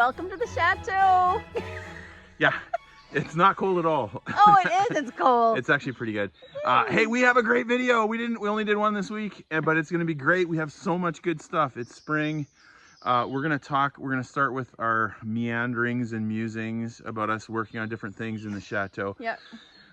welcome to the Château. Yeah, it's not cold at all. Oh, it is, it's cold. It's actually pretty good. Hey, we have a great video. We only did one this week, but it's gonna be great. We have so much good stuff. It's spring. We're gonna start with our meanderings and musings about us working on different things in the Château. Yep.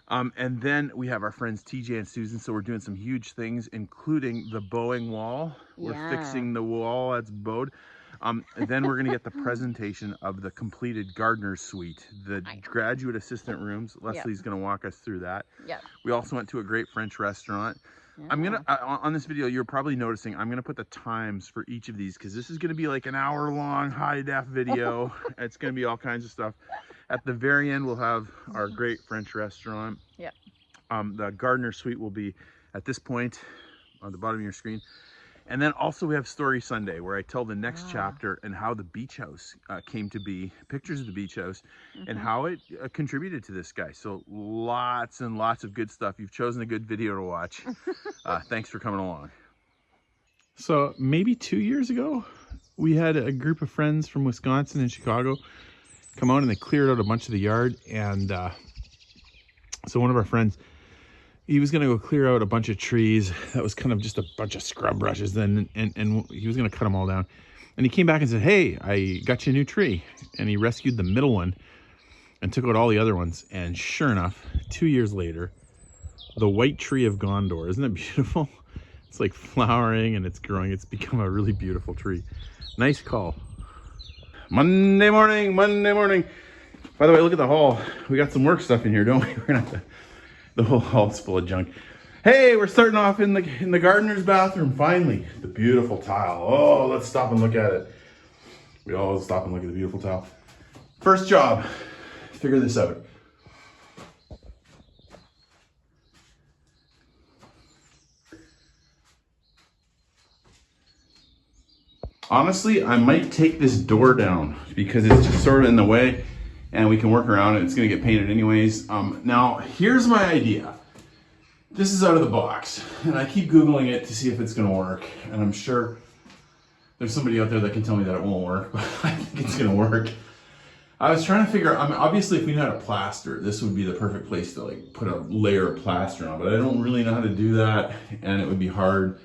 And then we have our friends TJ and Susan, so we're doing some huge things, including the bowing wall. We're fixing the wall that's bowed. And then we're gonna get the presentation of the completed gardener's suite, the graduate assistant rooms. Leslie's gonna walk us through that. Yep. We also went to a great French restaurant. Yeah. I'm gonna, on this video, you're probably noticing, I'm gonna put the times for each of these because this is gonna be like an hour-long high-def video. It's gonna be all kinds of stuff. At the very end, we'll have our great French restaurant. Yep. The gardener suite will be at this point on the bottom of your screen. And then also we have Story Sunday, where I tell the next chapter and how the beach house came to be, pictures of the beach house, and how it contributed to this guy. So lots and lots of good stuff. You've chosen a good video to watch. Thanks for coming along. So maybe 2 years ago, we had a group of friends from Wisconsin and Chicago come out and they cleared out a bunch of the yard. And so one of our friends, he was gonna go clear out a bunch of trees that was kind of just a bunch of scrub brushes then, and he was gonna cut them all down. And he came back and said, hey, I got you a new tree. And he rescued the middle one and took out all the other ones. And sure enough, 2 years later, the white tree of Gondor, isn't it beautiful? It's like flowering and it's growing. It's become a really beautiful tree. Nice call. Monday morning. By the way, look at the hall. We got some work stuff in here, don't we? We're gonna have to, the whole hall's full of junk. Hey, we're starting off in the gardener's bathroom. Finally, the beautiful tile. Oh, let's stop and look at it. We always stop and look at the beautiful tile. First job, figure this out. Honestly, I might take this door down because it's just sort of in the way and we can work around it. It's gonna get painted anyways. Now, here's my idea. This is out of the box and I keep Googling it to see if it's gonna work. And I'm sure there's somebody out there that can tell me that it won't work, but I think it's gonna work. I was trying to figure out, obviously if we knew how to plaster, this would be the perfect place to like put a layer of plaster on, but I don't really know how to do that and it would be hard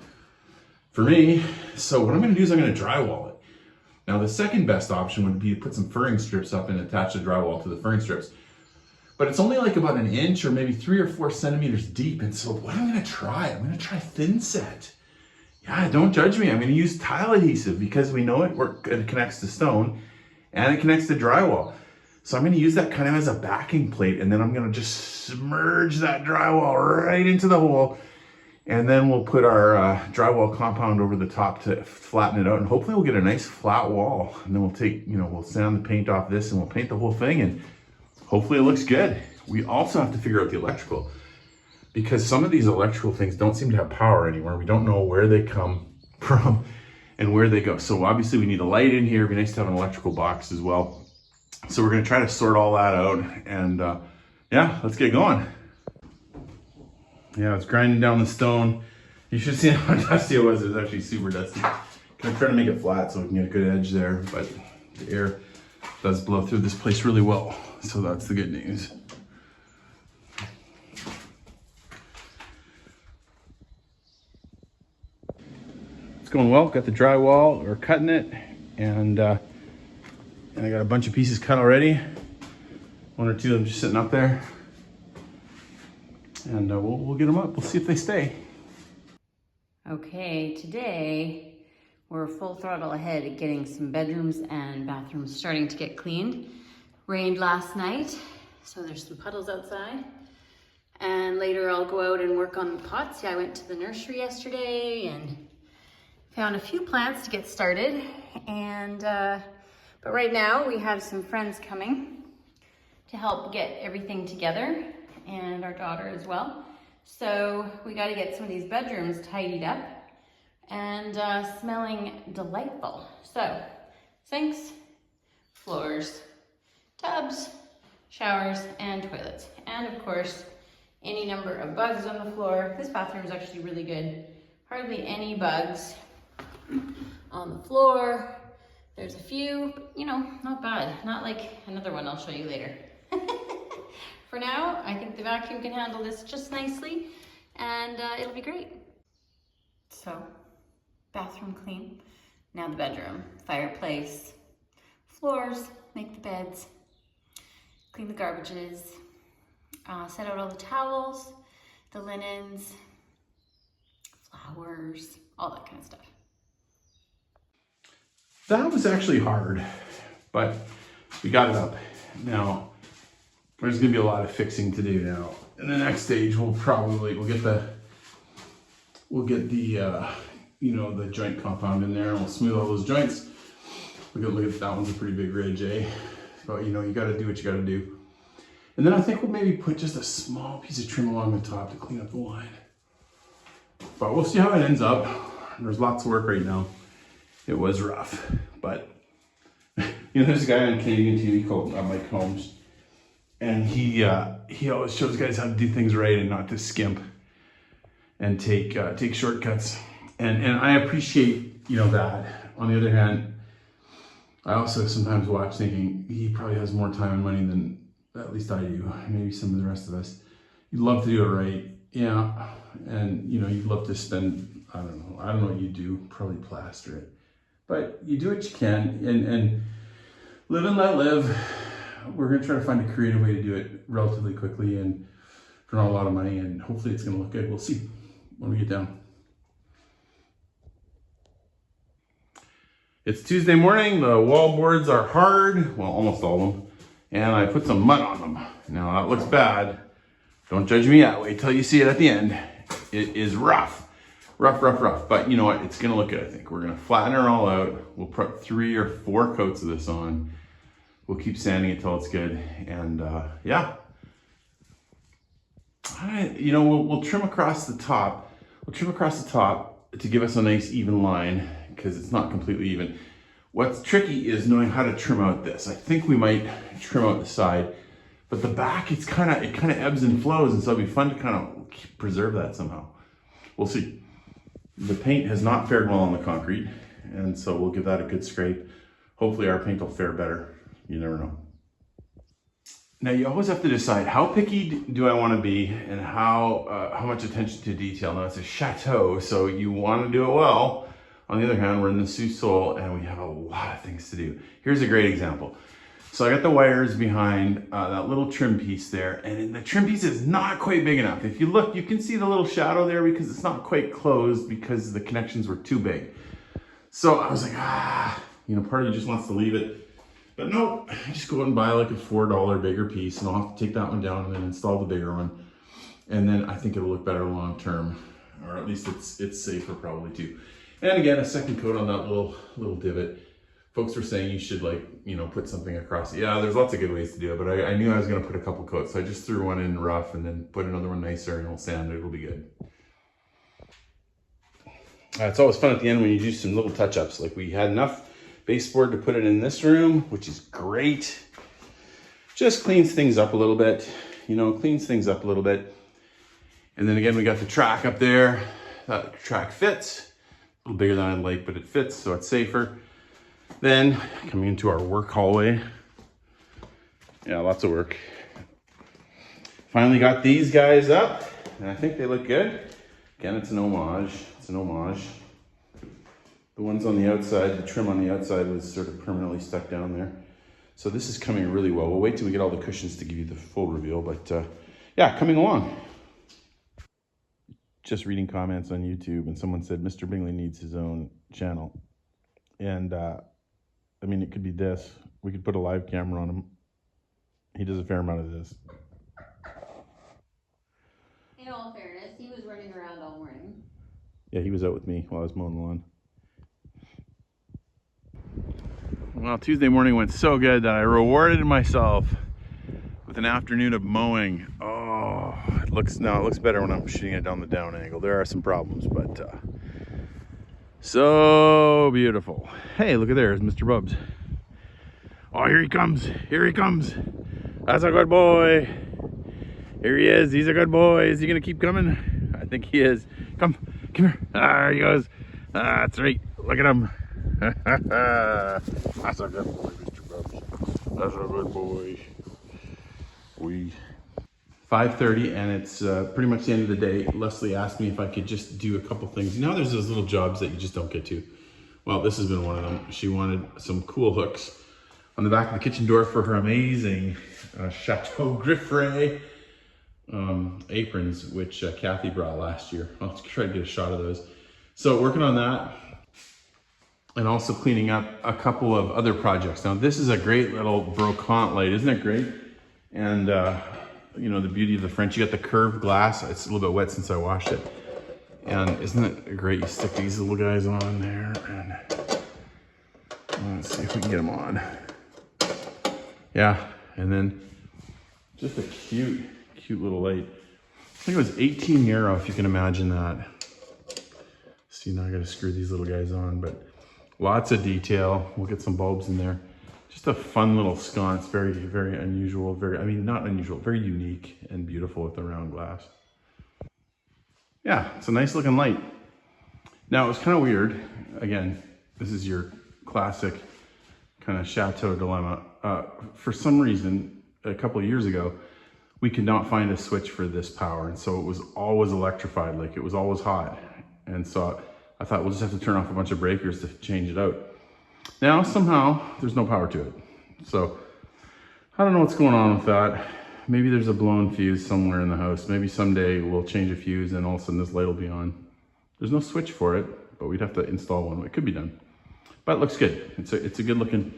for me. So what I'm gonna do is I'm gonna drywall it. Now the second best option would be to put some furring strips up and attach the drywall to the furring strips. But it's only like about 1 inch or maybe 3 or 4 centimeters deep. And so what I'm gonna try thin set. Yeah, don't judge me. I'm gonna use tile adhesive because we know it connects to stone and it connects to drywall. So I'm gonna use that kind of as a backing plate and then I'm gonna just submerge that drywall right into the hole. And then we'll put our drywall compound over the top to flatten it out. And hopefully we'll get a nice flat wall. And then we'll take, we'll sand the paint off this and we'll paint the whole thing and hopefully it looks good. We also have to figure out the electrical because some of these electrical things don't seem to have power anymore. We don't know where they come from and where they go. So obviously we need a light in here. It'd be nice to have an electrical box as well. So we're gonna try to sort all that out and yeah, let's get going. Yeah, it's grinding down the stone. You should see how dusty it was. It was actually super dusty. Gonna try to make it flat so we can get a good edge there, but the air does blow through this place really well. So that's the good news. It's going well. Got the drywall, we're cutting it, and I got a bunch of pieces cut already. 1 or 2 of them just sitting up there. And we'll get them up. We'll see if they stay. Okay, today we're full throttle ahead at getting some bedrooms and bathrooms starting to get cleaned. Rained last night, so there's some puddles outside. And later I'll go out and work on the pots. Yeah, I went to the nursery yesterday and found a few plants to get started. And but right now we have some friends coming to help get everything together, and our daughter as well. So we got to get some of these bedrooms tidied up and smelling delightful. So sinks, floors, tubs, showers, and toilets. And of course, any number of bugs on the floor. This bathroom is actually really good. Hardly any bugs on the floor, There's a few, but you know, not bad. Not like another one I'll show you later. For now, I think the vacuum can handle this just nicely, and it'll be great. So, bathroom clean. Now the bedroom, fireplace, floors, make the beds, clean the garbages, set out all the towels, the linens, flowers, all that kind of stuff. That was actually hard, but we got it up. Now, there's gonna be a lot of fixing to do now. In the next stage, we'll get the you know, the joint compound in there, and we'll smooth all those joints. Look at that one's a pretty big ridge, eh? But you know, you gotta do what you gotta do. And then I think we'll maybe put just a small piece of trim along the top to clean up the line. But we'll see how it ends up. There's lots of work right now. It was rough, but you know, there's a guy on Canadian TV called Mike Holmes, and he always shows guys how to do things right and not to skimp and take shortcuts. And I appreciate, you know, that. On the other hand, I also sometimes watch thinking he probably has more time and money than at least I do, maybe some of the rest of us. You'd love to do it right, yeah, and you know, you'd love to spend, I don't know what you do, probably plaster it. But you do what you can, and live and let live. We're gonna try to find a creative way to do it relatively quickly and for not a lot of money, and hopefully it's gonna look good. We'll see when we get down. It's Tuesday morning, the wall boards are hard, well, almost all of them, and I put some mud on them. Now that looks bad. Don't judge me yet, wait till you see it at the end. It is rough. Rough, but you know what, it's gonna look good, I think. We're gonna flatten her all out. We'll put 3 or 4 coats of this on. We'll keep sanding it till it's good, and yeah. You know, we'll trim across the top. We'll trim across the top to give us a nice even line, because it's not completely even. What's tricky is knowing how to trim out this. I think we might trim out the side, but the back, it kind of ebbs and flows, and so it'll be fun to kind of preserve that somehow. We'll see. The paint has not fared well on the concrete, and so we'll give that a good scrape. Hopefully our paint will fare better. You never know. Now you always have to decide, how picky do I want to be, and how much attention to detail. Now it's a chateau, so you want to do it well. On the other hand, we're in the sous-sol and we have a lot of things to do. Here's a great example. So I got the wires behind that little trim piece there, and the trim piece is not quite big enough. If you look, you can see the little shadow there because it's not quite closed because the connections were too big. So I was like, you know, part of you just wants to leave it. But no, I just go out and buy like a $4 bigger piece, and I'll have to take that one down and then install the bigger one. And then I think it'll look better long term, or at least it's safer probably too. And again, a second coat on that little divot. Folks were saying you should, like, you know, put something across it. Yeah, there's lots of good ways to do it, but I knew I was gonna put a couple coats, so I just threw one in rough and then put another one nicer, and we'll sand it, it'll be good. It's always fun at the end when you do some little touch-ups. Like, we had enough baseboard to put it in this room, which is great. Just cleans things up a little bit, you know, cleans things up a little bit. And then again, we got the track up there. That track fits, a little bigger than I'd like, but it fits, so it's safer. Then coming into our work hallway. Yeah, lots of work. Finally got these guys up, and I think they look good. Again, it's an homage. It's an homage. The ones on the outside, the trim on the outside was sort of permanently stuck down there. So this is coming really well. We'll wait till we get all the cushions to give you the full reveal, but yeah, coming along. Just reading comments on YouTube, and someone said Mr. Bingley needs his own channel. And I mean, it could be this. We could put a live camera on him. He does a fair amount of this. In all fairness, he was running around all morning. Yeah, he was out with me while I was mowing the lawn. Well, Tuesday morning went so good that I rewarded myself with an afternoon of mowing. Oh, it looks better when I'm shooting it down the down angle. There are some problems, but so beautiful. Hey, look at there, it's Mr. Bubs. Oh, here he comes. Here he comes. That's a good boy. Here he is. He's a good boy. Is he gonna keep coming? I think he is. Come here. There he goes. That's right. Look at him. That's a good boy, Mr. Bubs. That's a good boy. 5:30 and it's pretty much the end of the day. Leslie asked me if I could just do a couple things. You know, there's those little jobs that you just don't get to. Well, this has been one of them. She wanted some cool hooks on the back of the kitchen door for her amazing Château Grifferaie aprons, which Kathy brought last year. I'll try to get a shot of those. So working on that and also cleaning up a couple of other projects. Now this is a great little brocante light, isn't it great? And you know, the beauty of the French, you got the curved glass. It's a little bit wet since I washed it. And isn't it great? You stick these little guys on there and let's see if we can get them on. Yeah, and then just a cute little light. I think it was 18 euro, if you can imagine that. See, now I gotta screw these little guys on, but lots of detail. We'll get some bulbs in there. Just a fun little sconce, very, very unusual, not unusual, very unique and beautiful with the round glass. Yeah, it's a nice looking light. Now it was kind of weird. Again, this is your classic kind of Château dilemma. For some reason, a couple of years ago, we could not find a switch for this power. And so it was always electrified, like it was always hot. And so I thought we'll just have to turn off a bunch of breakers to change it out. Now, somehow, there's no power to it. So, I don't know what's going on with that. Maybe there's a blown fuse somewhere in the house. Maybe someday we'll change a fuse and all of a sudden this light will be on. There's no switch for it, but we'd have to install one. It could be done. But it looks good. It's a good looking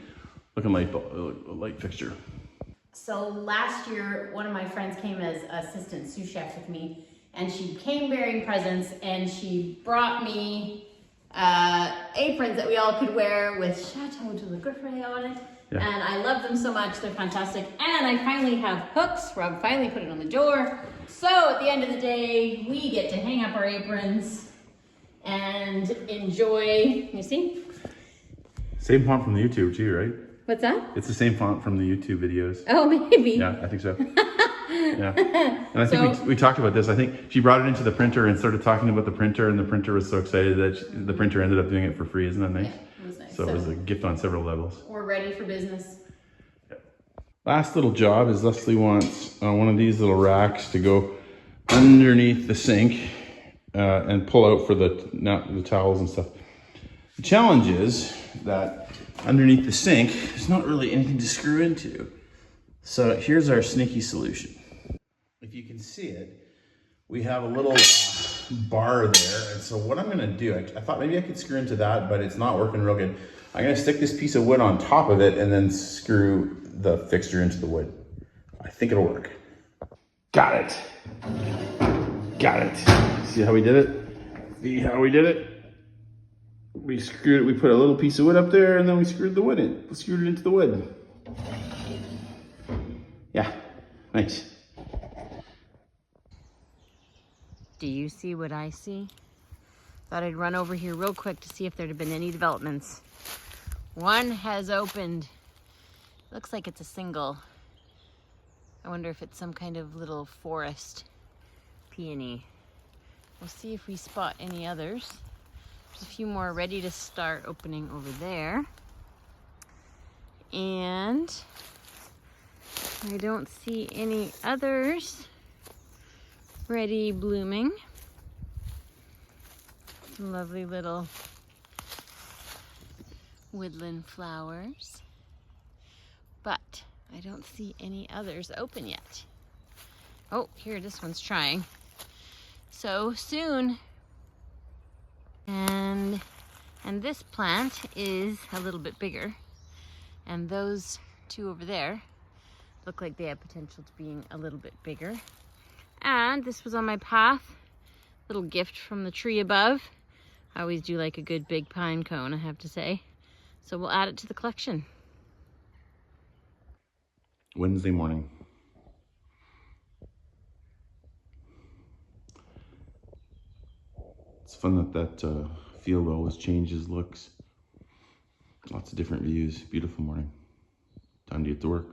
light fixture. So last year, one of my friends came as assistant sous chef with me, and she came bearing presents, and she brought me aprons that we all could wear with Château de la Grifferaie on it. Yeah. And I love them so much. They're fantastic. And I finally have hooks. Rob finally put it on the door. So at the end of the day, we get to hang up our aprons and enjoy, you see? Same font from the YouTube too, right? What's that? It's the same font from the YouTube videos. Oh, maybe. Yeah, I think so. Yeah. And I think we talked about this. I think she brought it into the printer and started talking about the printer, and the printer was so excited that the printer ended up doing it for free. Isn't that nice? Yeah, it was nice. So it was a gift on several levels. We're ready for business. Last little job is Leslie wants one of these little racks to go underneath the sink and pull out for the towels and stuff. The challenge is that underneath the sink, there's not really anything to screw into. So here's our sneaky solution. If you can see it, we have a little bar there. And so what I'm gonna do, I thought maybe I could screw into that, but it's not working real good. I'm gonna stick this piece of wood on top of it and then screw the fixture into the wood. I think it'll work. Got it. Got it. See how we did it? See how we did it? We screwed it, we put a little piece of wood up there and then we screwed the wood in. We screwed it into the wood. Yeah, nice. Do you see what I see? Thought I'd run over here real quick to see if there'd have been any developments. One has opened. Looks like it's a single. I wonder if it's some kind of little forest peony. We'll see if we spot any others. There's a few more ready to start opening over there. And I don't see any others ready blooming. Some lovely little woodland flowers. But I don't see any others open yet. Oh, here, this one's trying. So soon. And this plant is a little bit bigger. And those two over there look like they have potential to being a little bit bigger. And this was on my path. Little gift from the tree above. I always do like a good big pine cone, I have to say. So we'll add it to the collection. Wednesday morning. It's fun that field always changes looks. Lots of different views. Beautiful morning. Time to get to work.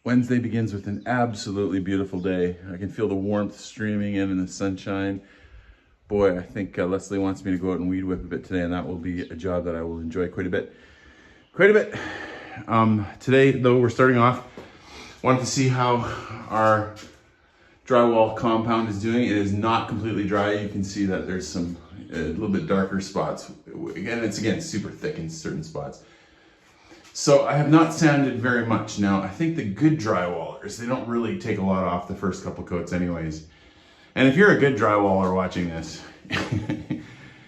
Wednesday begins with an absolutely beautiful day. I can feel the warmth streaming in and the sunshine. boy, I think Leslie wants me to go out and weed whip a bit today, and that will be a job that I will enjoy quite a bit. Today, though, we're starting off, wanted to see how our drywall compound is doing. It is not completely dry. You can see that there's some a little bit darker spots. It's super thick in certain spots. So I have not sanded very much. Now, I think the good drywallers, they don't really take a lot off the first couple coats anyways. And if you're a good drywaller watching this,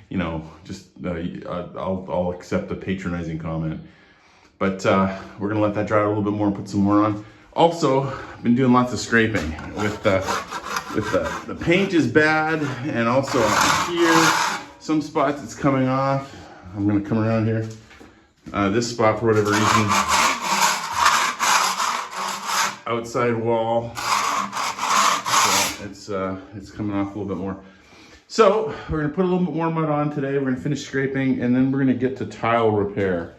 you know, just I'll accept the patronizing comment. But we're gonna let that dry a little bit more and put some more on. Also, I've been doing lots of scraping with the paint is bad, and also here, some spots it's coming off. I'm gonna come around here. This spot, for whatever reason, outside wall, so it's coming off a little bit more. So we're gonna put a little bit more mud on today. We're gonna finish scraping, and then we're gonna get to tile repair.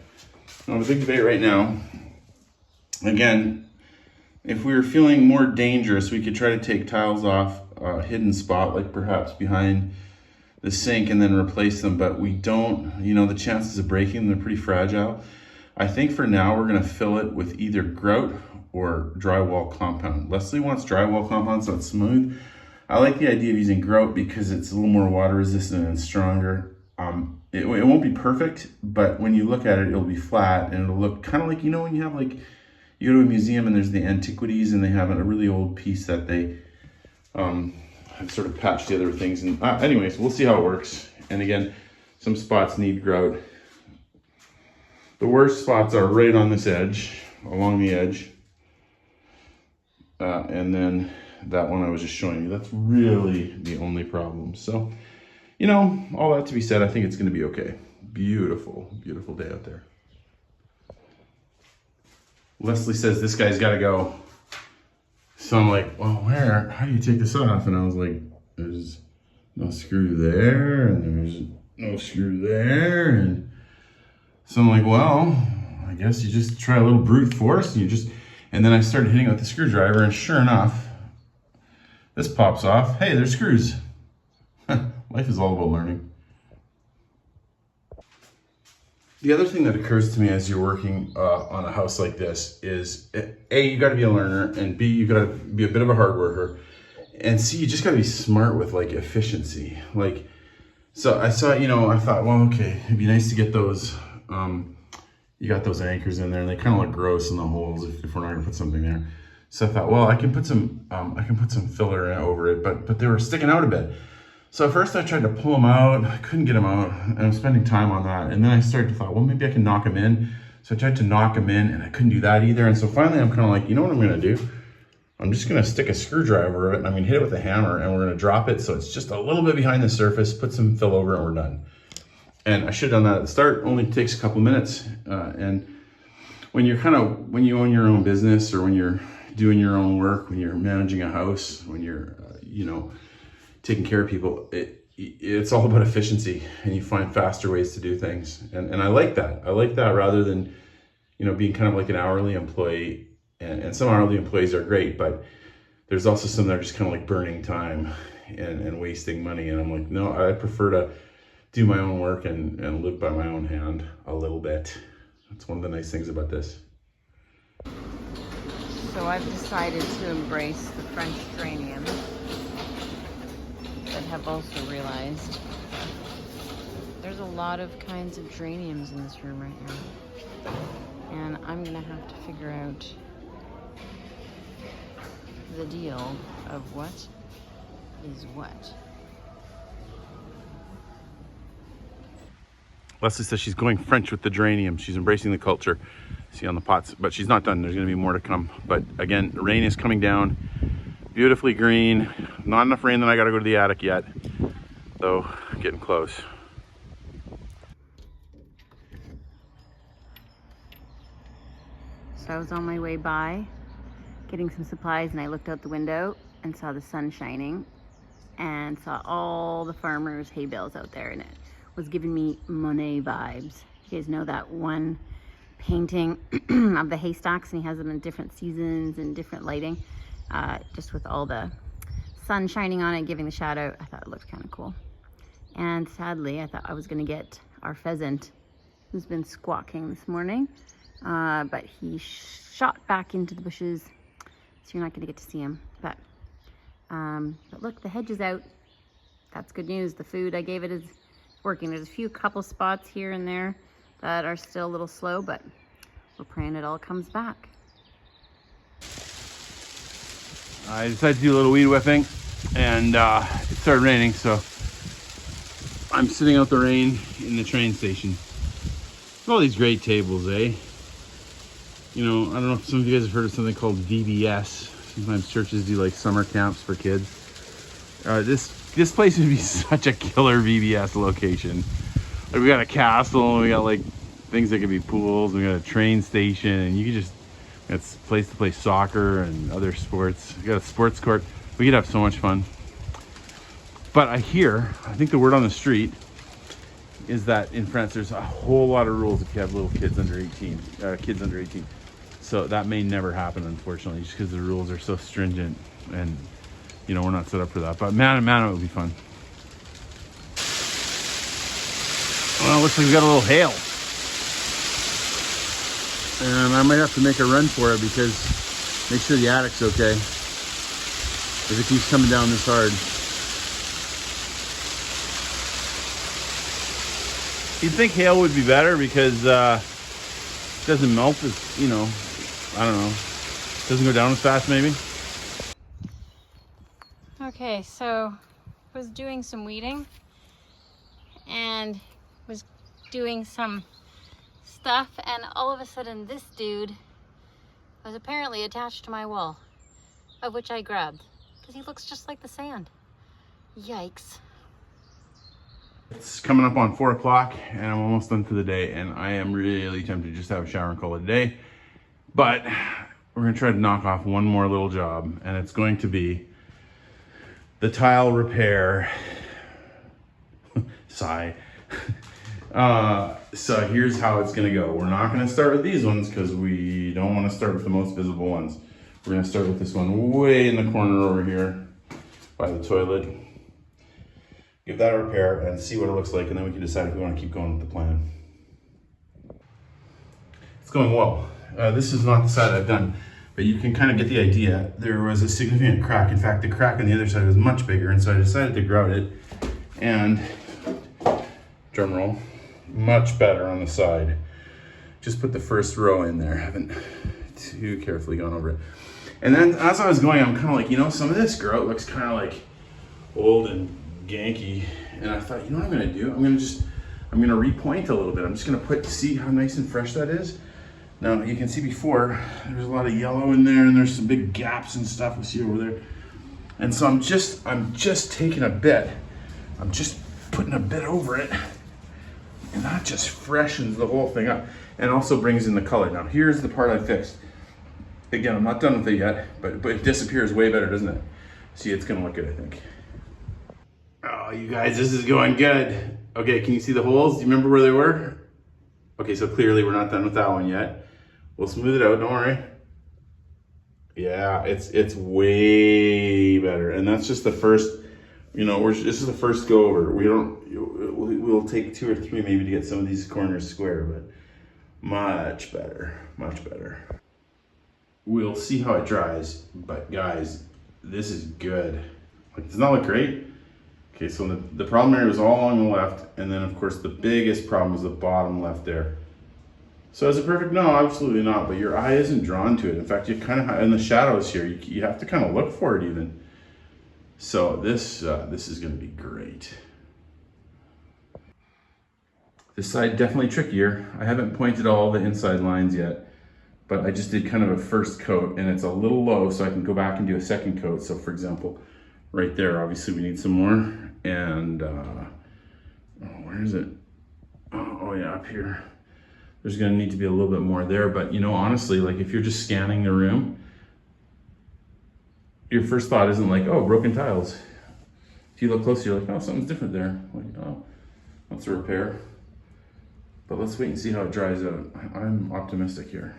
Now, the big debate right now, again, if we were feeling more dangerous, we could try to take tiles off a hidden spot, like perhaps behind the sink, and then replace them, but we don't, you know, the chances of breaking them, they're pretty fragile. I think for now, we're gonna fill it with either grout or drywall compound. Leslie wants drywall compound, so it's smooth. I like the idea of using grout because it's a little more water resistant and stronger. It won't be perfect, but when you look at it, it'll be flat, and it'll look kind of like, you know, when you have like, you go to a museum and there's the antiquities, and they have a really old piece that they have sort of patched together with things. And anyways, we'll see how it works. And again, some spots need grout. The worst spots are right on this edge, along the edge. And then that one I was just showing you, that's really the only problem. So, you know, all that to be said, I think it's gonna be okay. Beautiful, beautiful day out there. Leslie says this guy's gotta go. So I'm like, well, how do you take this off? And I was like, there's no screw there, and there's no screw there. And so I'm like, well, I guess you just try a little brute force, and then I started hitting it with the screwdriver, and sure enough, this pops off. Hey, there's screws. Life is all about learning. The other thing that occurs to me as you're working on a house like this is, A, you gotta be a learner, and B, you gotta be a bit of a hard worker, and C, you just gotta be smart with like efficiency. Like, so I saw, you know, I thought, well, okay, it'd be nice to get those, you got those anchors in there, and they kind of look gross in the holes if we're not gonna put something there. So I thought, well, I can put some filler over it, but they were sticking out a bit. So at first I tried to pull them out, I couldn't get them out, and I'm spending time on that. And then I started to thought, well, maybe I can knock them in. So I tried to knock them in, and I couldn't do that either. And so finally I'm kind of like, you know what I'm gonna do? I'm just gonna stick a screwdriver in it, and I'm gonna hit it with a hammer, and we're gonna drop it so it's just a little bit behind the surface, put some fill over it, and we're done. And I should have done that at the start. Only takes a couple minutes. And when you own your own business, or when you're doing your own work, when you're managing a house, when you're, you know, taking care of people, it's all about efficiency, and you find faster ways to do things. And I like that. I like that rather than, you know, being kind of like an hourly employee. And some hourly employees are great, but there's also some that are just kind of like burning time and wasting money. And I'm like, no, I prefer to do my own work and live by my own hand a little bit. That's one of the nice things about this. So I've decided to embrace the French geranium, but have also realized there's a lot of kinds of geraniums in this room right now. And I'm gonna have to figure out the deal of what is what. Leslie says she's going French with the geranium. She's embracing the culture. See on the pots, but she's not done. There's gonna be more to come. But again, rain is coming down. Beautifully green. Not enough rain that I gotta go to the attic yet, though getting close. So I was on my way by getting some supplies, and I looked out the window and saw the sun shining and saw all the farmers' hay bales out there, and it was giving me Monet vibes. You guys know that one painting of the haystacks, and he has them in different seasons and different lighting, just with all the sun shining on it, giving the shadow. I thought it looked kind of cool. And sadly, I thought I was gonna get our pheasant, who's been squawking this morning, but he shot back into the bushes, so you're not gonna get to see him. But look, the hedge is out. That's good news. The food I gave it is working. There's a few couple spots here and there that are still a little slow, but we're praying it all comes back. I decided to do a little weed whipping, and it started raining, so I'm sitting out the rain in the train station. All these great tables, eh? You know, I don't know if some of you guys have heard of something called VBS. Sometimes churches do like summer camps for kids. This place would be such a killer VBS location. Like, we got a castle, and we got like things that could be pools, and we got a train station, and you could just, it's a place to play soccer and other sports. We got a sports court. We could have so much fun. But I think the word on the street is that in France there's a whole lot of rules if you have little kids under 18. So that may never happen, unfortunately, just because the rules are so stringent, and you know, we're not set up for that. But man, it would be fun. Well, it looks like we got a little hail. And I might have to make a run for it, because make sure the attic's okay if it keeps coming down this hard. You'd think hail would be better because it doesn't melt as, you know, I don't know, doesn't go down as fast maybe. Okay, so I was doing some weeding and was doing some stuff, and all of a sudden this dude was apparently attached to my wall, of which I grabbed because he looks just like the sand. Yikes. It's coming up on 4 o'clock and I'm almost done for the day, and I am really tempted to just have a shower and call it a day. But we're gonna try to knock off one more little job, and it's going to be the tile repair. Sigh. So here's how it's gonna go. We're not gonna start with these ones because we don't want to start with the most visible ones. We're gonna start with this one way in the corner over here by the toilet. Give that a repair and see what it looks like, and then we can decide if we want to keep going with the plan. It's going well. This is not the side I've done, but you can kind of get the idea. There was a significant crack. In fact, the crack on the other side was much bigger, and so I decided to grout it. And drum roll, much better on the side. Just put the first row in there. I haven't too carefully gone over it. And then as I was going, I'm kind of like, you know, some of this grout looks kind of like old and ganky, and I thought, you know what I'm gonna do? I'm gonna repoint a little bit. I'm just gonna see how nice and fresh that is. Now you can see before there's a lot of yellow in there, and there's some big gaps and stuff we see over there. And so I'm just taking a bit. I'm just putting a bit over it, and that just freshens the whole thing up and also brings in the color. Now here's the part I fixed. Again, I'm not done with it yet, but it disappears way better, doesn't it? See, it's gonna look good, I think. Oh, you guys, this is going good. Okay, can you see the holes? Do you remember where they were? Okay, so clearly we're not done with that one yet. We'll smooth it out, don't worry. Yeah, it's way better. And that's just the first, you know, this is the first go over. We'll take 2 or 3 maybe to get some of these corners square, but much better, much better. We'll see how it dries, but guys, this is good. Like, does that look great? Okay, so the problem area was all along the left, and then of course the biggest problem was the bottom left there. So is it perfect? No, absolutely not, but your eye isn't drawn to it. In fact, you kind of, in the shadows here, you have to kind of look for it even. So this is gonna be great. This side definitely trickier. I haven't pointed all the inside lines yet, but I just did kind of a first coat, and it's a little low, so I can go back and do a second coat. So for example, right there, obviously we need some more. And where is it? Oh yeah, up here. There's gonna need to be a little bit more there, but you know, honestly, like if you're just scanning the room, your first thought isn't like, oh, broken tiles. If you look closer, you're like, oh, something's different there. Like, oh, that's a repair. But let's wait and see how it dries out. I'm optimistic here.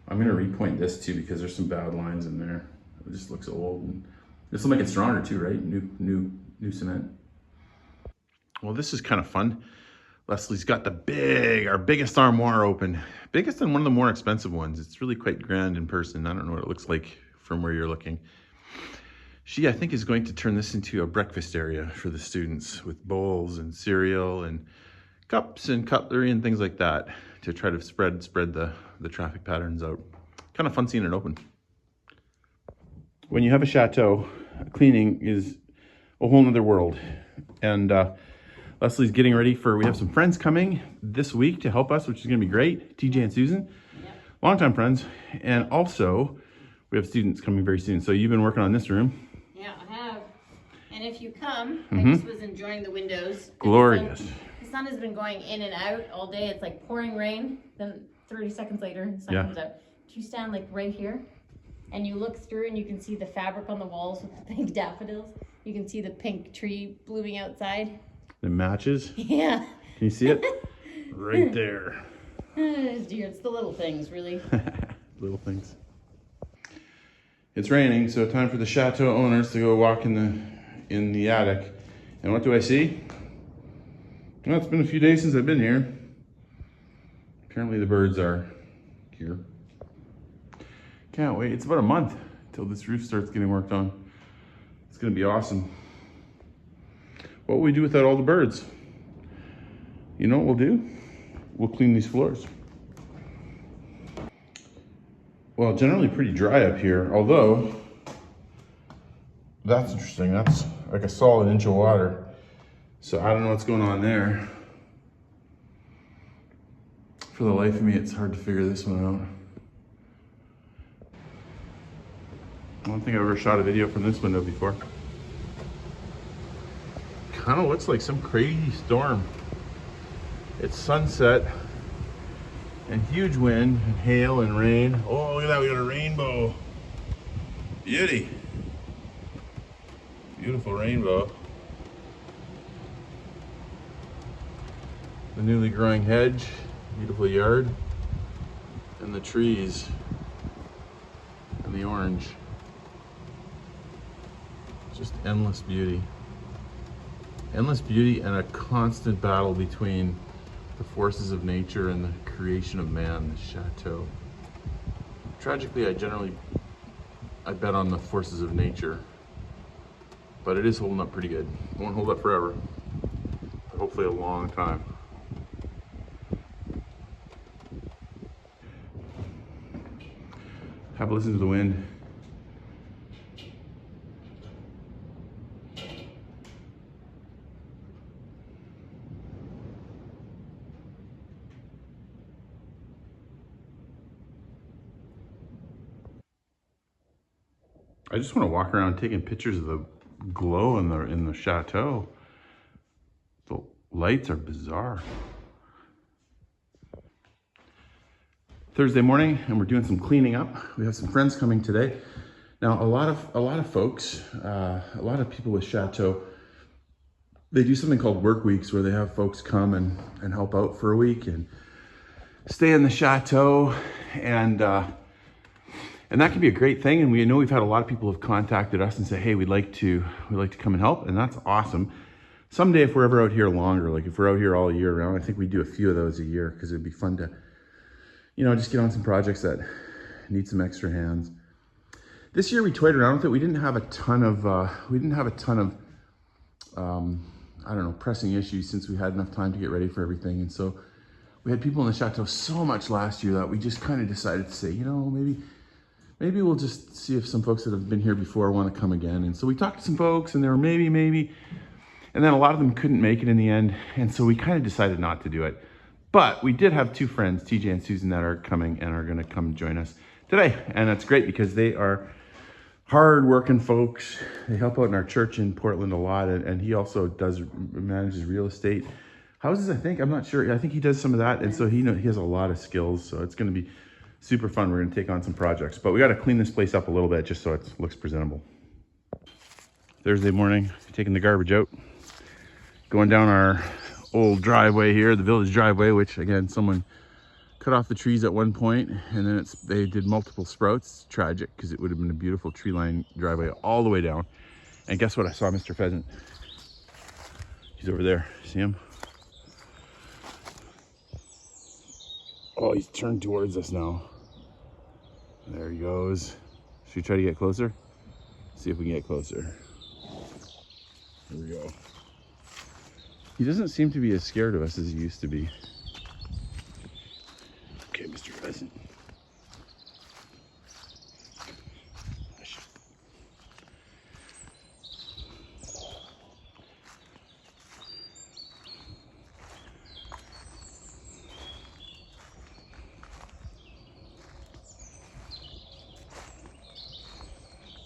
I'm gonna repoint this too, because there's some bad lines in there. It just looks old. And this will make it stronger too, right? New cement. Well, this is kind of fun. Leslie's got our biggest armoire open. Biggest and one of the more expensive ones. It's really quite grand in person. I don't know what it looks like from where you're looking. She, I think, is going to turn this into a breakfast area for the students with bowls and cereal and cups and cutlery and things like that to try to spread the traffic patterns out. Kind of fun seeing it open. When you have a chateau, cleaning is a whole nother world. And Leslie's getting ready we have some friends coming this week to help us, which is gonna be great. TJ and Susan, longtime friends. And also, we have students coming very soon. So you've been working on this room. Yeah, I have. And if you come, I just was enjoying the windows. Glorious. The sun has been going in and out all day. It's like pouring rain. Then 30 seconds later, the sun comes out. If you stand like right here and you look through and you can see the fabric on the walls with the pink daffodils. You can see the pink tree blooming outside. It matches. Yeah. Can you see it? Right there. Dear, it's the little things, really. Little things. It's raining, so time for the chateau owners to go walk in the attic. And what do I see? Well, it's been a few days since I've been here. Apparently the birds are here. Can't wait. It's about a month till this roof starts getting worked on. It's gonna be awesome. What will we do without all the birds? You know what we'll do? We'll clean these floors. Well, generally pretty dry up here, although that's interesting. That's like a solid inch of water. So I don't know what's going on there. For the life of me, it's hard to figure this one out. I don't think I've ever shot a video from this window before. Kind of looks like some crazy storm. It's sunset and huge wind and hail and rain. Oh, look at that, we got a rainbow. Beauty. Beautiful rainbow. The newly growing hedge, beautiful yard, and the trees and the orange. Just endless beauty. Endless beauty and a constant battle between the forces of nature and the creation of man, the chateau. Tragically, I bet on the forces of nature, but it is holding up pretty good. It won't hold up forever, but hopefully a long time. Have a listen to the wind. I just want to walk around taking pictures of the glow in the chateau. The lights are bizarre. Thursday morning, and we're doing some cleaning up. We have some friends coming today. Now, a lot of folks, a lot of people with chateau, they do something called work weeks where they have folks come and help out for a week and stay in the chateau, and that can be a great thing. And we know we've had a lot of people have contacted us and say, hey, we'd like to come and help, and that's awesome. Someday, if we're ever out here longer, like if we're out here all year round, I think we do a few of those a year because it'd be fun to, you know, just get on some projects that need some extra hands. This year we toyed around with it. We didn't have a ton of, I don't know, pressing issues since we had enough time to get ready for everything. And so we had people in the chateau so much last year that we just kind of decided to say, you know, maybe we'll just see if some folks that have been here before want to come again. And so we talked to some folks and there were maybe, and then a lot of them couldn't make it in the end. And so we kind of decided not to do it. But we did have two friends, TJ and Susan, that are coming and are going to come join us today. And that's great because they are hard-working folks. They help out in our church in Portland a lot. And he also manages real estate houses, I think. I'm not sure. I think he does some of that. And so he has a lot of skills. So it's going to be super fun. We're going to take on some projects. But we got to clean this place up a little bit just so it looks presentable. Thursday morning, taking the garbage out. Going down our old driveway here, the village driveway, which again, someone cut off the trees at one point and then they did multiple sprouts. It's tragic because it would have been a beautiful tree line driveway all the way down. And guess what? I saw Mr. Pheasant. He's over there. See him? Oh, he's turned towards us now. There he goes. Should we try to get closer? See if we can get closer. Here we go. He doesn't seem to be as scared of us as he used to be. Okay, Mr. Pheasant.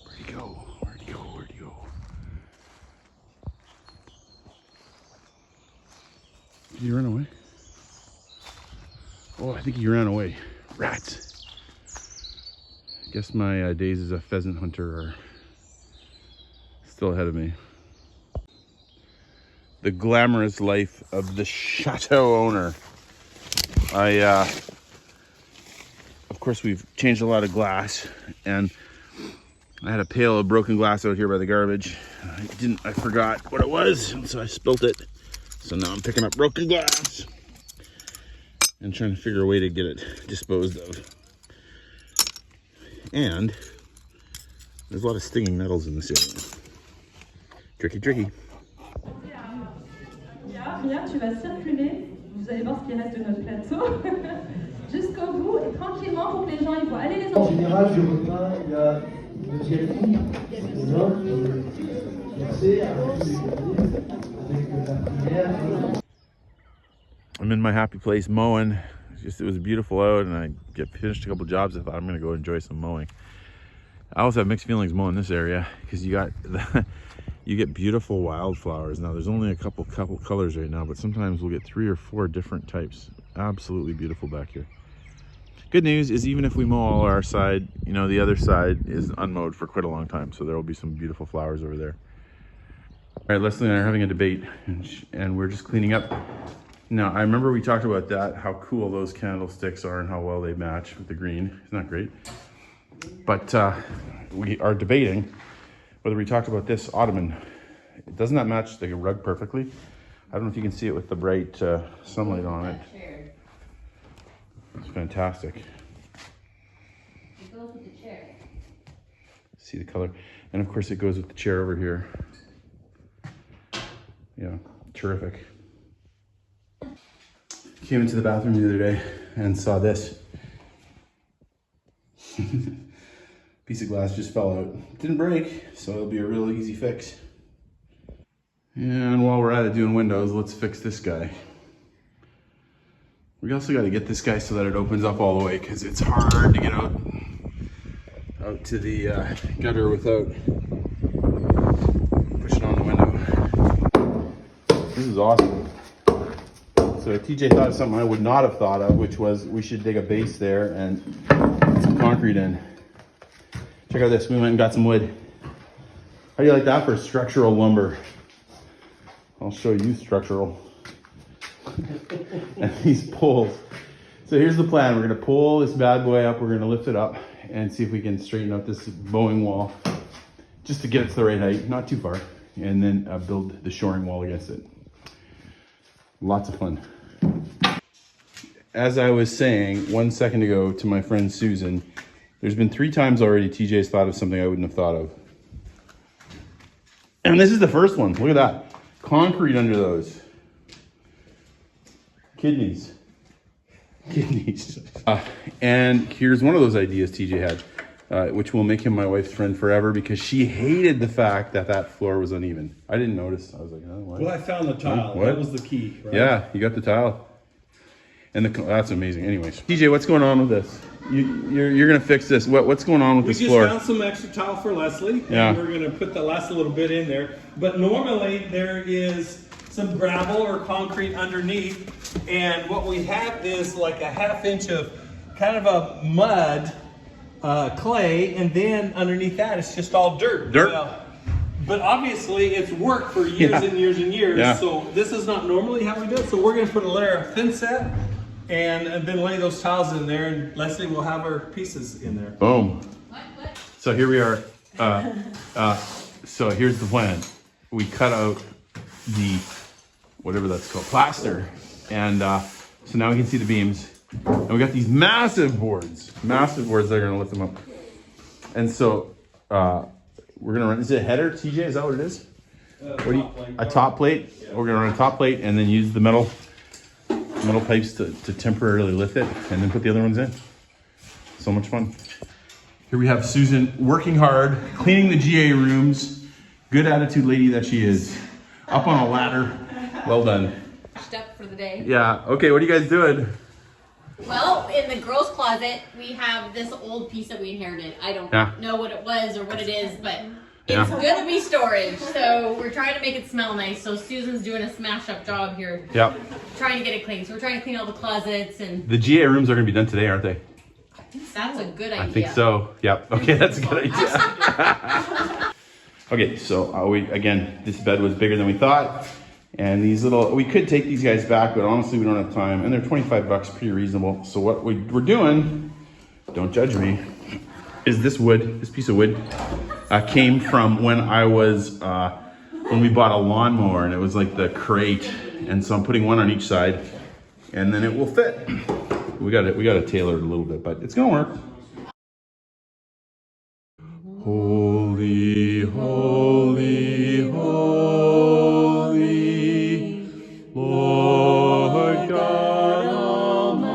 Where'd he go? Where'd he go? Where'd he go? Did he run away? Oh, I think he ran away. Rats. Guess my days as a pheasant hunter are still ahead of me. The glamorous life of the chateau owner. Of course, we've changed a lot of glass, and I had a pail of broken glass out here by the garbage. I forgot what it was, and so I spilt it. So now I'm picking up broken glass and trying to figure a way to get it disposed of. And there's a lot of stinging nettles in this area. Tricky, tricky. Rien, tu vas circuler. Vous allez voir ce qui reste de notre plateau. Jusqu'au bout et tranquillement pour que les gens y voient. Allez les enfants. En général, du repas, il y a une deuxième ligne, des notes, fixées avec tous les courriers, avec la prière. I'm in my happy place mowing. It was beautiful out, and I finished a couple jobs. I thought I'm gonna go enjoy some mowing. I also have mixed feelings mowing this area because you get beautiful wildflowers. Now there's only a couple colors right now, but sometimes we'll get 3 or 4 different types. Absolutely beautiful back here. Good news is even if we mow all our side, you know, the other side is unmowed for quite a long time, so there will be some beautiful flowers over there. All right, Leslie and I are having a debate, and we're just cleaning up. Now, I remember we talked about that, how cool those candlesticks are and how well they match with the green. Isn't that great? But we are debating whether we talked about this ottoman. Doesn't that match the rug perfectly? I don't know if you can see it with the bright sunlight on it. It's fantastic. It goes with the chair. See the color? And of course it goes with the chair over here. Yeah, terrific. Came into the bathroom the other day and saw this. Piece of glass just fell out. Didn't break, so it'll be a real easy fix. And while we're at it doing windows, let's fix this guy. We also got to get this guy so that it opens up all the way, because it's hard to get out to the gutter without pushing on the window. This is awesome. So TJ thought of something I would not have thought of, which was we should dig a base there and put some concrete in. Check out this, we went and got some wood. How do you like that for structural lumber? I'll show you structural. And these poles. So here's the plan. We're gonna pull this bad boy up, we're gonna lift it up and see if we can straighten out this bowing wall just to get it to the right height, not too far, and then build the shoring wall against it. Lots of fun. As I was saying 1 second ago to my friend Susan, there's been 3 times already TJ's thought of something I wouldn't have thought of. And this is the first one. Look at that. Concrete under those. Kidneys. And here's one of those ideas TJ had, which will make him my wife's friend forever, because she hated the fact that that floor was uneven. I didn't notice. I was like, oh, what? Well, I found the tile. What? That was the key, right? Yeah, you got the tile. And that's amazing. Anyways, TJ, what's going on with this? You're gonna fix this. What's going on with this floor? We just found some extra tile for Leslie, and we're gonna put the last little bit in there. But normally there is some gravel or concrete underneath, and what we have is like a 1/2 inch of kind of a mud clay, and then underneath that it's just all dirt. But obviously it's worked for years and years and years. Yeah. So this is not normally how we do it. So we're gonna put a layer of thin set and then lay those tiles in there, and Leslie will have her pieces in there. Boom. So here we are. So here's the plan. We cut out the whatever that's called, plaster. And so now we can see the beams. And we got these massive boards that are gonna lift them up. And so we're gonna run, is it a header, TJ? Is that what it is? A top plate? Yeah. We're gonna run a top plate and then use the metal pipes to temporarily lift it and then put the other ones in. So much fun. Here we have Susan working hard, cleaning the GA rooms. Good attitude lady that she is. Up on a ladder. Well done. Up for the day. Yeah, okay, what are you guys doing? Well, in the girls' closet, we have this old piece that we inherited. I don't know what it was or what it is, but it's gonna be storage. So we're trying to make it smell nice. So Susan's doing a smash-up job here. Yep. Trying to get it clean. So we're trying to clean all the closets and... The GA rooms are gonna be done today, aren't they? That's a good idea. I think so. Yep. Okay, that's a good idea. Okay, so again, this bed was bigger than we thought. And these little, we could take these guys back, but honestly, we don't have time. And they're 25 bucks, pretty reasonable. So what we're doing, don't judge me, is this piece of wood came from when I was, when we bought a lawnmower, and it was like the crate. And so I'm putting one on each side, and then it will fit. We got to tailor it a little bit, but it's gonna work. Holy, holy, holy, Lord God Almighty.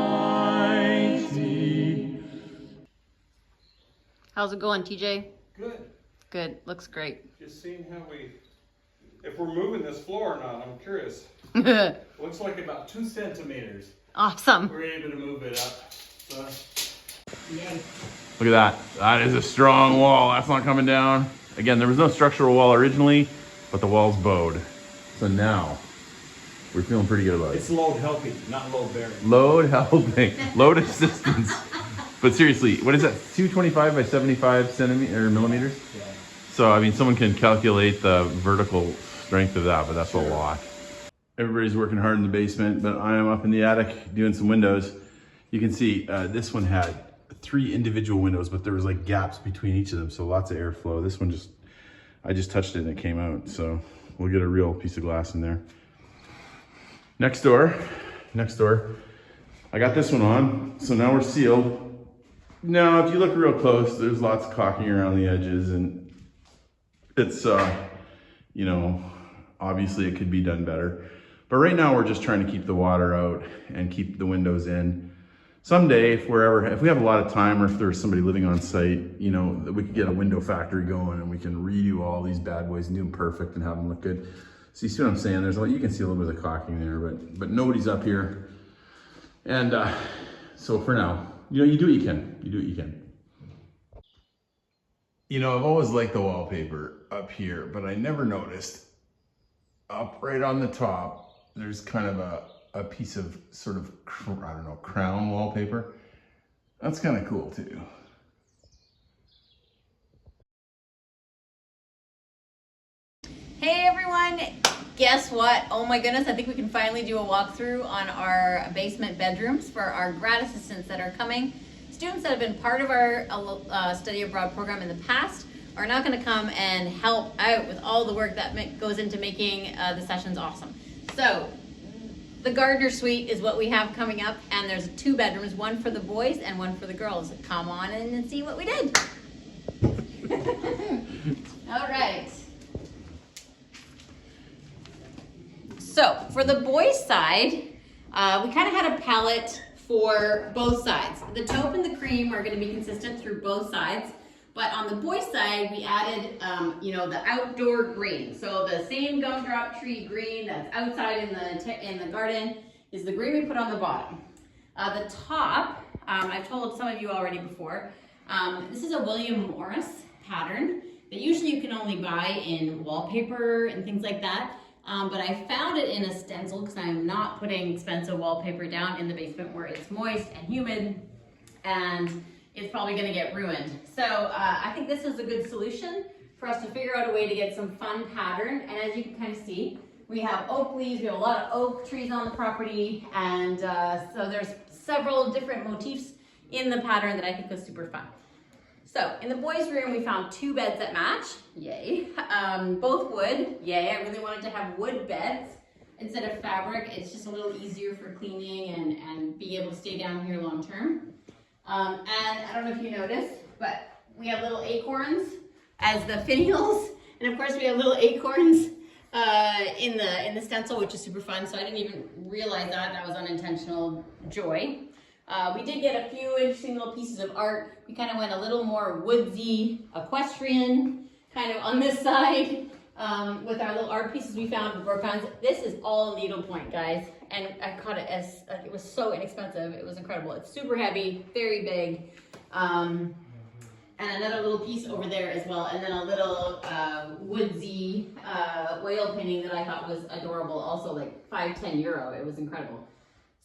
How's it going, TJ? Good. Good. Looks great. Just seeing how if we're moving this floor or not, I'm curious. Looks like about 2 centimeters. Awesome. We're able to move it up. So, yeah. Look at that. That is a strong wall. That's not coming down. Again, there was no structural wall originally, but the wall's bowed. So now, we're feeling pretty good about it. It's load helping, not load bearing. Load helping. Load assistance. But seriously, what is that? 225 by 75 millimeters? Yeah. So, I mean, someone can calculate the vertical strength of that, but that's a lot. Everybody's working hard in the basement, but I am up in the attic doing some windows. You can see this one had 3 individual windows, but there was like gaps between each of them, so lots of airflow. This one I just touched it and it came out, so we'll get a real piece of glass in there. Next door, I got this one on, so now we're sealed. Now, if you look real close, there's lots of caulking around the edges, and it's, you know, obviously it could be done better. But right now we're just trying to keep the water out and keep the windows in. Someday, if we have a lot of time, or if there's somebody living on site, you know, we could get a window factory going and we can redo all these bad boys and do them perfect and have them look good. So you see what I'm saying? You can see a little bit of caulking there, but nobody's up here. And so for now, you know, you do what you can. You do what you can. You know, I've always liked the wallpaper up here, but I never noticed up right on the top, there's kind of a piece of sort of, I don't know, crown wallpaper. That's kind of cool too. Hey everyone, guess what? Oh my goodness, I think we can finally do a walkthrough on our basement bedrooms for our grad assistants that are coming. Students that have been part of our study abroad program in the past are now going to come and help out with all the work that goes into making the sessions awesome. So the gardener suite is what we have coming up, and there's 2 bedrooms, one for the boys and one for the girls. Come on in and see what we did. All right. So for the boys' side, we kind of had a palette for both sides. The taupe and the cream are going to be consistent through both sides. But on the boys' side, we added, you know, the outdoor green. So the same gumdrop tree green that's outside in the garden is the green we put on the bottom. The top, I've told some of you already before, this is a William Morris pattern that usually you can only buy in wallpaper and things like that. But I found it in a stencil because I'm not putting expensive wallpaper down in the basement where it's moist and humid and it's probably going to get ruined. So I think this is a good solution for us to figure out a way to get some fun pattern. And as you can kind of see, we have oak leaves, we have a lot of oak trees on the property, and so there's several different motifs in the pattern that I think was super fun. So in the boys' room, we found 2 beds that match, yay. Both wood, yay. I really wanted to have wood beds. instead of fabric. It's just a little easier for cleaning and be able to stay down here long term. And I don't know if you noticed, but we have little acorns as the finials. And of course we have little acorns in the stencil, which is super fun. So I didn't even realize that was unintentional joy. We did get a few interesting little pieces of art. We kind of went a little more woodsy, equestrian, kind of on this side, with our little art pieces we found with brocons. This is all needlepoint, guys. And I caught it as, it was so inexpensive. It was incredible. It's super heavy, very big. And another little piece over there as well. And then a little woodsy whale painting that I thought was adorable. Also like 5-10 euro. It was incredible.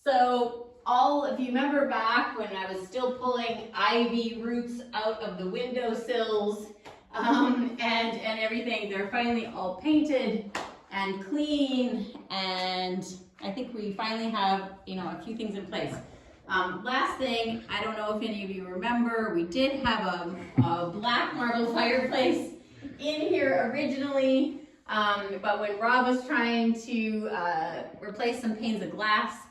So if you remember back when I was still pulling ivy roots out of the windowsills and everything, they're finally all painted and clean. And I think we finally have, you know, a few things in place. Last thing, I don't know if any of you remember, we did have a black marble fireplace in here originally, but when Rob was trying to replace some panes of glass,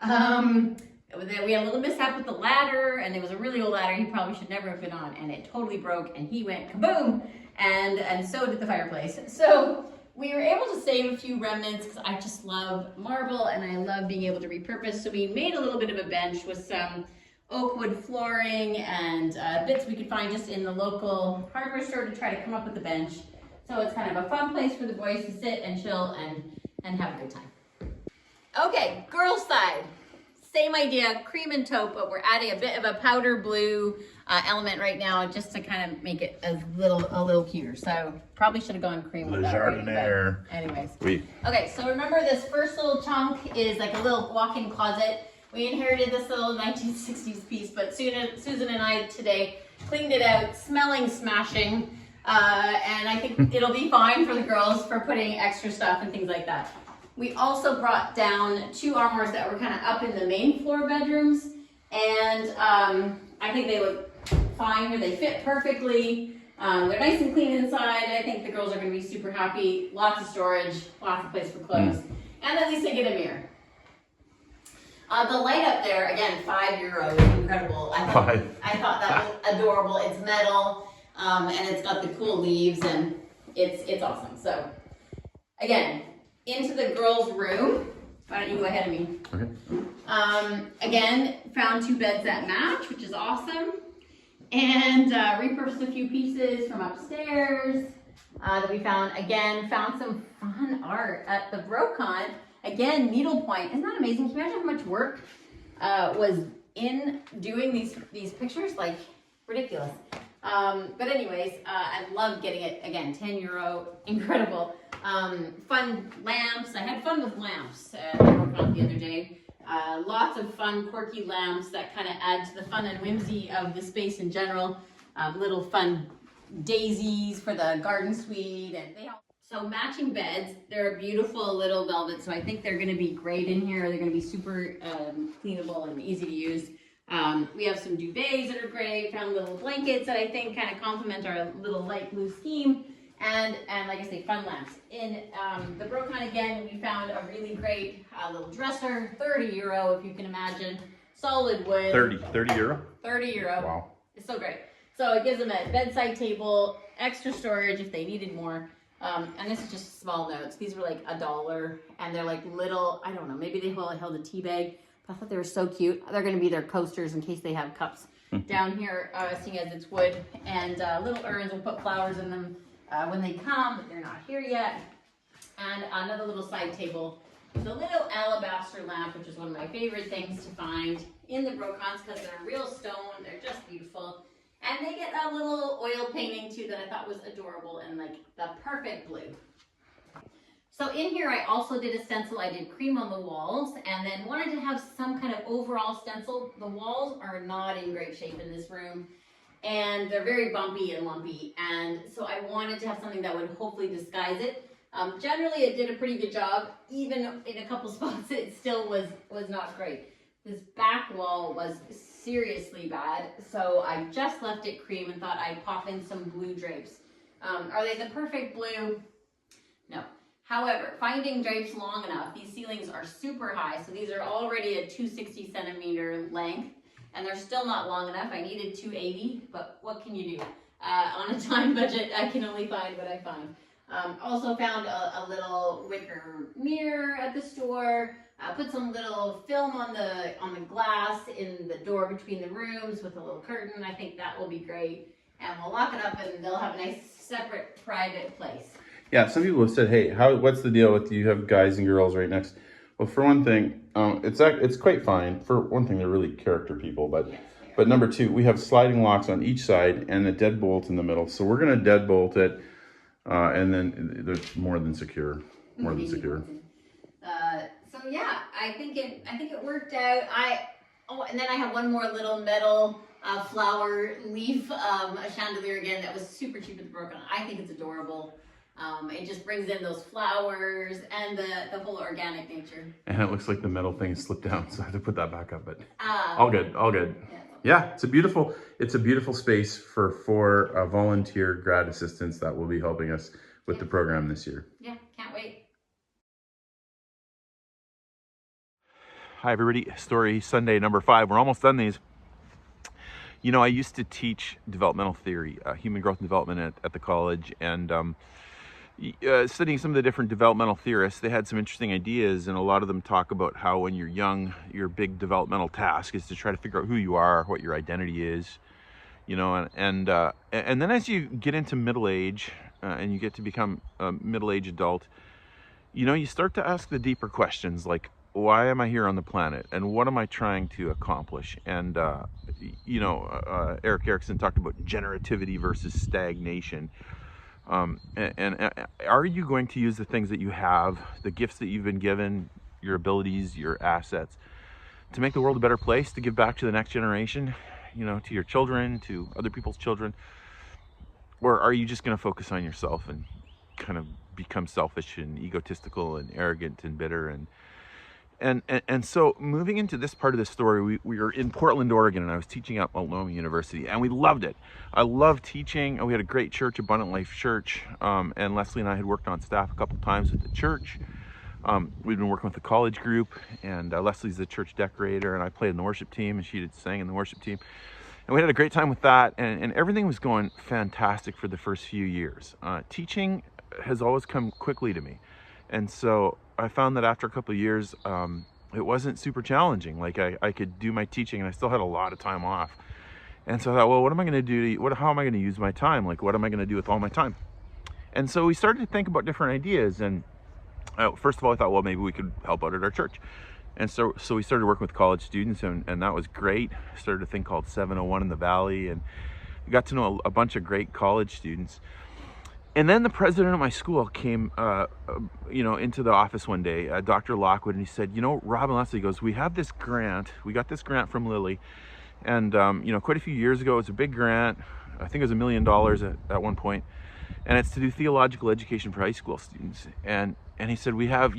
we had a little mishap with the ladder, and it was a really old ladder he probably should never have been on, and it totally broke, and he went kaboom, and so did the fireplace. So we were able to save a few remnants because I just love marble and I love being able to repurpose. So we made a little bit of a bench with some oak wood flooring and bits we could find just in the local hardware store to try to come up with a bench. So it's kind of a fun place for the boys to sit and chill and have a good time. Okay, girls' side. Same idea, cream and taupe, but we're adding a bit of a powder blue element right now just to kind of make it a little cuter. So probably should have gone cream with that. Jardiniere. Anyways. Oui. Okay, so remember this first little chunk is like a little walk-in closet. We inherited this little 1960s piece, but Susan and I today cleaned it out, smelling smashing, and I think it'll be fine for the girls for putting extra stuff and things like that. We also brought down 2 armoires that were kind of up in the main floor bedrooms, and I think they look fine here. They fit perfectly. They're nice and clean inside. I think the girls are going to be super happy. Lots of storage, lots of place for clothes, and at least they get a mirror. The light up there, again, €5, incredible. I thought that was adorable. It's metal, and it's got the cool leaves, and it's awesome. So, again, into the girls' room. Why don't you go ahead of me? Okay. Again, found 2 beds that match, which is awesome. And repurposed a few pieces from upstairs that we found. Again, found some fun art at the Brocon. Again, needlepoint. Isn't that amazing? Can you imagine how much work was in doing these pictures? Like, ridiculous. But anyways, I love getting it. Again, €10, incredible. Fun lamps. I had fun with lamps at the Brocon the other day. Lots of fun, quirky lamps that kind of add to the fun and whimsy of the space in general. Little fun daisies for the garden suite, and so matching beds. They're a beautiful little velvet, so I think they're going to be great in here. They're going to be super cleanable and easy to use. We have some duvets that are great. Found little blankets that I think kind of complement our little light blue scheme. And like I say, fun lamps. In the Brocon again, we found a really great little dresser, €30 if you can imagine. Solid wood. 30 euro? 30 euro. Wow. It's so great. So it gives them a bedside table, extra storage if they needed more. And this is just small notes. These were like $1, and they're like little, I don't know, maybe they held a tea bag. But I thought they were so cute. They're going to be their coasters in case they have cups down here, seeing as it's wood. And little urns, we'll put flowers in them when they come, but they're not here yet. And another little side table with a little alabaster lamp, which is one of my favorite things to find in the Brocons because they're real stone. They're just beautiful. And they get a little oil painting too that I thought was adorable and like the perfect blue. So in here, I also did a stencil. I did cream on the walls and then wanted to have some kind of overall stencil. The walls are not in great shape in this room, and they're very bumpy and lumpy. And so I wanted to have something that would hopefully disguise it. Generally, it did a pretty good job. Even in a couple spots, it still was not great. This back wall was seriously bad, so I just left it cream and thought I'd pop in some blue drapes. Are they the perfect blue? No. However, finding drapes long enough, these ceilings are super high, so these are already a 260 centimeter length, and they're still not long enough. I needed 280, but what can you do? On a time budget, I can only find what I find. Also found a little wicker mirror at the store. Put some little film on the glass in the door between the rooms with a little curtain. I think that will be great. And we'll lock it up and they'll have a nice separate private place. Yeah, some people have said, hey, what's the deal with you have guys and girls right next? Well, for one thing, it's quite fine. For one thing, they're really character people, but number two, we have sliding locks on each side and a deadbolt in the middle. So we're gonna deadbolt it, and then there's more than secure. So yeah, I think it worked out. And then I have one more little metal flower leaf, a chandelier again that was super cheap at the Broken. I think it's adorable. It just brings in those flowers and the whole organic nature. And it looks like the metal thing is slipped down, so I have to put that back up. But all good. Yeah, it's a beautiful space for 4 volunteer grad assistants that will be helping us with the program this year. Yeah, can't wait. Hi everybody, story Sunday number 5. We're almost done these. You know, I used to teach developmental theory, human growth and development at the college, and studying some of the different developmental theorists. They had some interesting ideas, and a lot of them talk about how when you're young, your big developmental task is to try to figure out who you are, what your identity is, you know, and then as you get into middle age and you get to become a middle-aged adult, you know, you start to ask the deeper questions like, why am I here on the planet, and what am I trying to accomplish? And you know, Eric Erickson talked about generativity versus stagnation. And are you going to use the things that you have, the gifts that you've been given, your abilities, your assets, to make the world a better place, to give back to the next generation, you know, to your children, to other people's children? Or are you just going to focus on yourself and kind of become selfish and egotistical and arrogant and bitter? And so moving into this part of the story, we were in Portland, Oregon, and I was teaching at Multnomah University, and we loved it. I loved teaching. We had a great church, Abundant Life Church, and Leslie and I had worked on staff a couple times with the church. We'd been working with the college group, and Leslie's the church decorator, and I played in the worship team, and she sang in the worship team. And we had a great time with that, and everything was going fantastic for the first few years. Teaching has always come quickly to me. And so I found that after a couple of years, it wasn't super challenging. Like I could do my teaching and I still had a lot of time off. And so I thought, well, what am I going to do? How am I going to use my time? Like, what am I going to do with all my time? And so we started to think about different ideas. And first of all, I thought, well, maybe we could help out at our church. And so we started working with college students, and that was great. Started a thing called 701 in the Valley, and got to know a bunch of great college students. And then the president of my school came, you know, into the office one day, Dr. Lockwood, and he said, you know, Rob and Leslie, goes, we have this grant. We got this grant from Lily, and you know, quite a few years ago, it was a big grant. I think it was $1 million at one point, and it's to do theological education for high school students. And he said, we have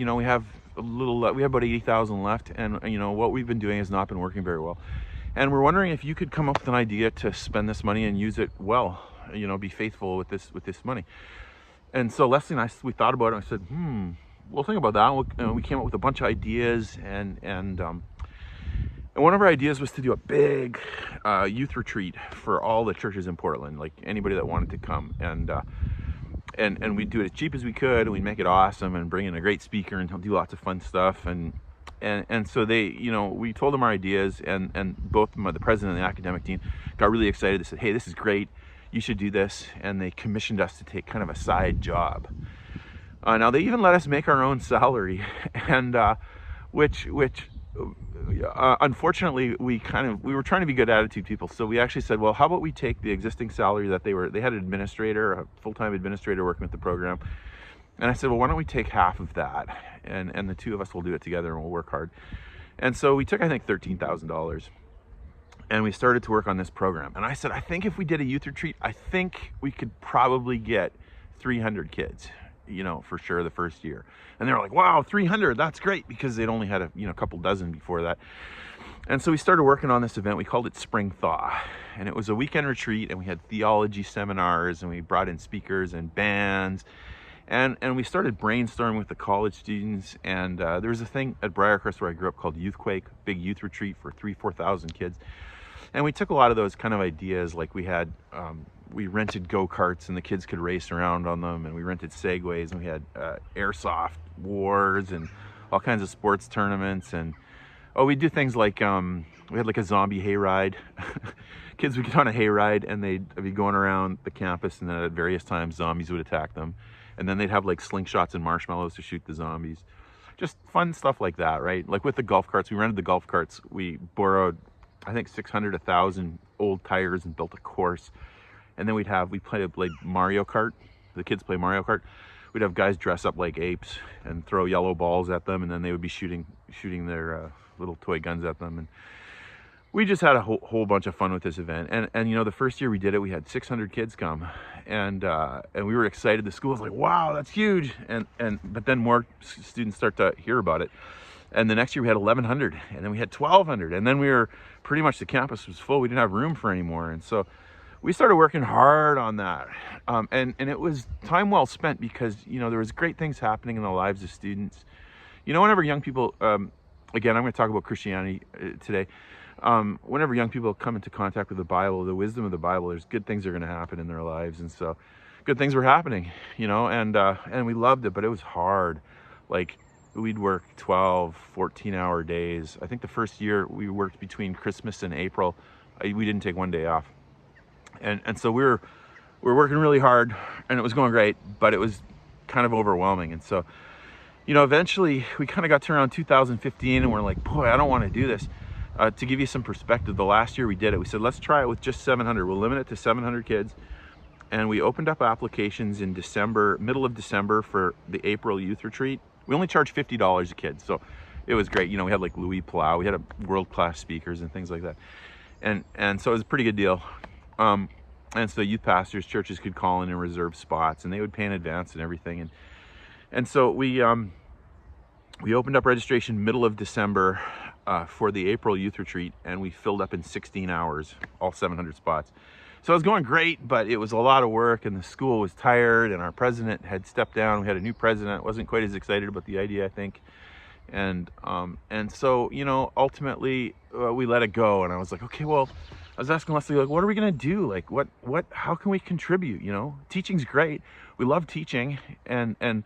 about 80,000 left, and you know, what we've been doing has not been working very well, and we're wondering if you could come up with an idea to spend this money and use it well. You know, be faithful with this money. And so Leslie and we thought about it, and I said, we'll think about that. And we came up with a bunch of ideas, and one of our ideas was to do a big youth retreat for all the churches in Portland, like anybody that wanted to come, and we'd do it as cheap as we could, and we'd make it awesome and bring in a great speaker and do lots of fun stuff. And so they, you know, we told them our ideas, and both the president and the academic team got really excited. They said, hey, this is great. You should do this. And they commissioned us to take kind of a side job. Now they even let us make our own salary, and which unfortunately we were trying to be good attitude people. So we actually said, well, how about we take the existing salary that they had an administrator, a full-time administrator working with the program. And I said, well, why don't we take half of that, and the two of us will do it together and we'll work hard. And so we took, I think, $13,000. And we started to work on this program. And I said, I think if we did a youth retreat, I think we could probably get 300 kids, you know, for sure the first year. And they were like, wow, 300, that's great, because they'd only had a couple dozen before that. And so we started working on this event. We called it Spring Thaw. And it was a weekend retreat, and we had theology seminars, and we brought in speakers and bands. And we started brainstorming with the college students, and there was a thing at Briarcrest where I grew up called Youthquake, big youth retreat for 4,000 kids. And we took a lot of those kind of ideas, like we had, we rented go-karts and the kids could race around on them, and we rented Segways, and we had airsoft wars and all kinds of sports tournaments. And we do things like, we had like a zombie hayride. Kids would get on a hayride and they'd be going around the campus, and then at various times zombies would attack them. And then they'd have like slingshots and marshmallows to shoot the zombies. Just fun stuff like that, right? Like with the golf carts, we rented the golf carts. We borrowed, I think 600, 1,000 old tires and built a course. And then we played Mario Kart. The kids play Mario Kart. We'd have guys dress up like apes and throw yellow balls at them, and then they would be shooting their little toy guns at them. And we just had a whole bunch of fun with this event. And you know, the first year we did it, we had 600 kids come, and we were excited. The school was like, wow, that's huge. But then more students start to hear about it. And the next year we had 1,100, and then we had 1,200, and then we were pretty much, the campus was full. We didn't have room for any more. And so we started working hard on that. And it was time well spent, because, you know, there was great things happening in the lives of students. You know, whenever young people, again, I'm going to talk about Christianity today. Whenever young people come into contact with the Bible, the wisdom of the Bible, there's good things that are going to happen in their lives. And so good things were happening, you know, and we loved it, but it was hard. Like, we'd work 12, 14-hour days. I think the first year we worked between Christmas and April. We didn't take one day off. And so we were working really hard, and it was going great, but it was kind of overwhelming. And so, you know, eventually we kind of got to around 2015, and we're like, boy, I don't want to do this. To give you some perspective, the last year we did it, we said, let's try it with just 700. We'll limit it to 700 kids. And we opened up applications in December, middle of December, for the April youth retreat. We only charged $50 a kid, so it was great. You know, we had like Louis Palau, we had world-class speakers and things like that. And so it was a pretty good deal. And so youth pastors, churches could call in and reserve spots, and they would pay in advance and everything. And so we opened up registration middle of December for the April youth retreat, and we filled up in 16 hours, all 700 spots. So it was going great, but it was a lot of work, and the school was tired, and our president had stepped down. We had a new president, wasn't quite as excited about the idea, I think. And so, you know, ultimately we let it go. And I was like, okay, well, I was asking Leslie, like, what are we going to do? Like, how can we contribute? You know, teaching's great. We love teaching. And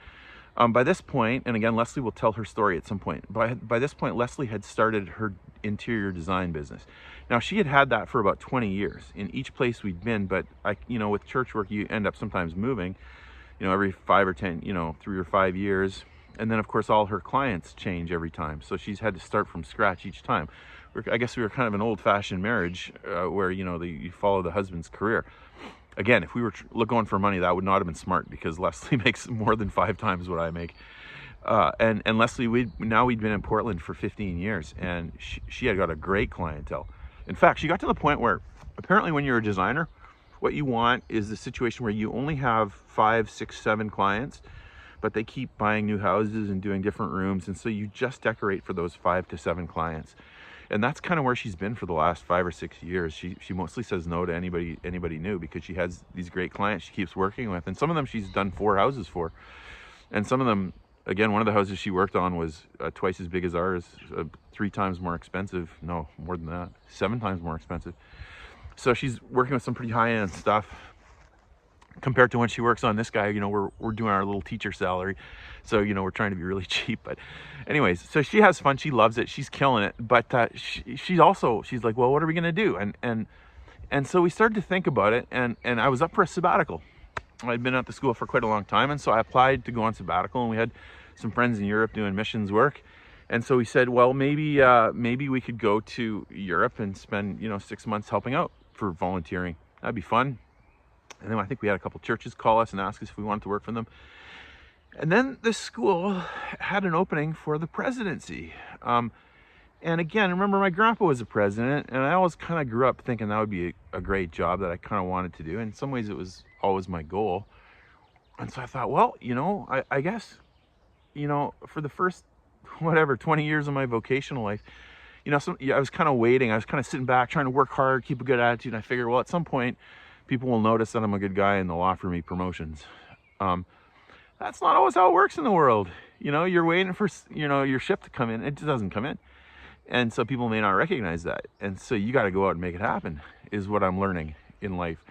by this point, and again, Leslie will tell her story at some point. By this point, Leslie had started her interior design business. Now, she had that for about 20 years in each place we'd been. But you know, with church work, you end up sometimes moving, you know, every 5 or 10, you know, 3 or 5 years. And then of course, all her clients change every time. So she's had to start from scratch each time. I guess we were kind of an old-fashioned marriage where, you know, you follow the husband's career. Again, if we were going for money, that would not have been smart, because Leslie makes more than 5 times what I make. And Leslie, we'd been in Portland for 15 years, and she had got a great clientele. In fact, she got to the point where apparently when you're a designer, what you want is the situation where you only have 5, 6, 7 clients, but they keep buying new houses and doing different rooms. And so you just decorate for those 5 to 7 clients. And that's kind of where she's been for the last 5 or 6 years. She mostly says no to anybody new, because she has these great clients she keeps working with. And some of them she's done 4 houses for. And some of them, again, one of the houses she worked on was twice as big as ours, 3 times more expensive. No, more than that, 7 times more expensive. So she's working with some pretty high-end stuff. Compared to when she works on this guy, you know, we're doing our little teacher salary. So, you know, we're trying to be really cheap. But anyways, so she has fun. She loves it. She's killing it. But she's like, well, what are we going to do? And so we started to think about it. And I was up for a sabbatical. I'd been at the school for quite a long time. And so I applied to go on sabbatical. And we had some friends in Europe doing missions work. And so we said, well, maybe we could go to Europe and spend, you know, 6 months helping out for volunteering. That'd be fun. And then I think we had a couple churches call us and ask us if we wanted to work for them. And then the school had an opening for the presidency. And again, remember, my grandpa was a president, and I always kind of grew up thinking that would be a great job that I kind of wanted to do. In some ways, it was always my goal. And so I thought, well, you know, I guess, you know, for the first, 20 years of my vocational life, you know, I was kind of waiting. I was kind of sitting back, trying to work hard, keep a good attitude. And I figured, well, at some point, people will notice that I'm a good guy and they'll offer me promotions. That's not always how it works in the world. You know, you're waiting for, you know, your ship to come in. It just doesn't come in. And so people may not recognize that. And so you got to go out and make it happen, is what I'm learning in life.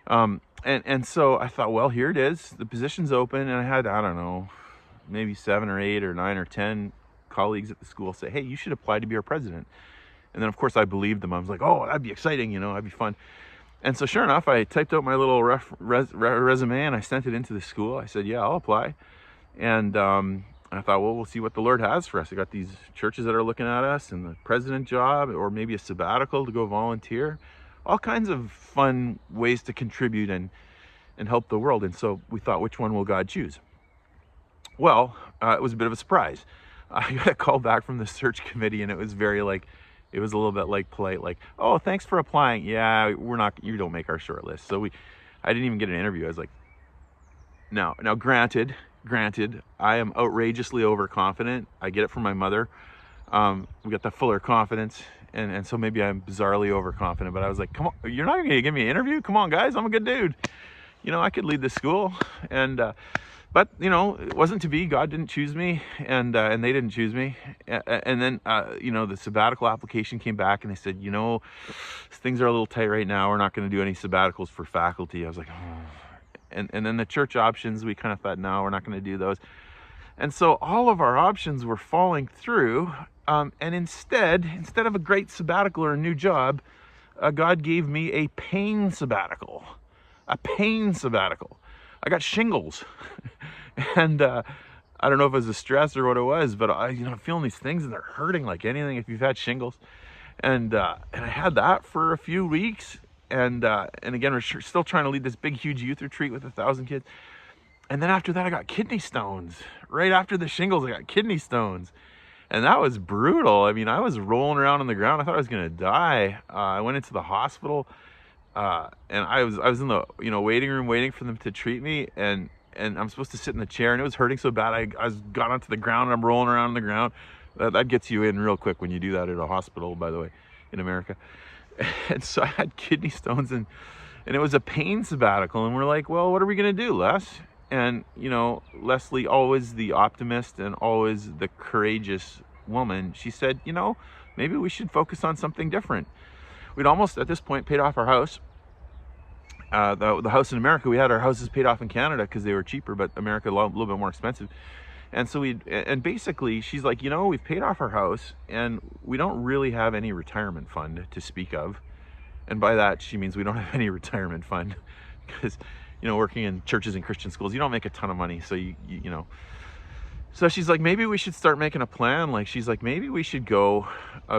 And so I thought, well, here it is. The position's open. And I had, I don't know, maybe 7 or 8 or 9 or 10 colleagues at the school say, hey, you should apply to be our president. And then, of course, I believed them. I was like, oh, that'd be exciting, you know, that'd be fun. And so sure enough, I typed out my little resume and I sent it into the school. I said, yeah, I'll apply. And I thought, well, we'll see what the Lord has for us. I got these churches that are looking at us and the president job, or maybe a sabbatical to go volunteer. All kinds of fun ways to contribute and help the world. And so we thought, which one will God choose? Well, it was a bit of a surprise. I got a call back from the search committee, and it was very like, it was a little bit like polite, like, oh, thanks for applying. Yeah, you don't make our short list. So I didn't even get an interview. I was like, now granted, I am outrageously overconfident. I get it from my mother. We got that Fuller confidence. And so maybe I'm bizarrely overconfident, but I was like, come on, you're not going to give me an interview? Come on, guys, I'm a good dude. You know, I could lead this school. And, but, you know, it wasn't to be. God didn't choose me, and they didn't choose me. And then, you know, the sabbatical application came back, and they said, you know, things are a little tight right now. We're not going to do any sabbaticals for faculty. I was like, oh. And then the church options, we kind of thought, no, we're not going to do those. And so all of our options were falling through. And instead of a great sabbatical or a new job, God gave me a pain sabbatical. A pain sabbatical. I got shingles. And I don't know if it was the stress or what it was, but I'm feeling these things and they're hurting like anything if you've had shingles. And I had that for a few weeks. And again, we're still trying to lead this big, huge youth retreat with 1,000 kids. And then after that, I got kidney stones. Right after the shingles, I got kidney stones. And that was brutal. I mean, I was rolling around on the ground. I thought I was going to die. I went into the hospital, and I was in the waiting room waiting for them to treat me. And I'm supposed to sit in the chair, and it was hurting so bad. I got onto the ground, and I'm rolling around on the ground. That gets you in real quick when you do that at a hospital, by the way, in America. And so I had kidney stones, and it was a pain sabbatical. And we're like, well, what are we going to do, Les? And, you know, Leslie, always the optimist and always the courageous woman, she said, you know, maybe we should focus on something different. We'd almost, at this point, paid off our house. The house in America, we had our houses paid off in Canada because they were cheaper, but America a little bit more expensive. And so and basically, she's like, you know, we've paid off our house and we don't really have any retirement fund to speak of. And by that, she means we don't have any retirement fund because, you know, working in churches and Christian schools, you don't make a ton of money. So, you know, so she's like, maybe we should start making a plan. Like, she's like, maybe we should go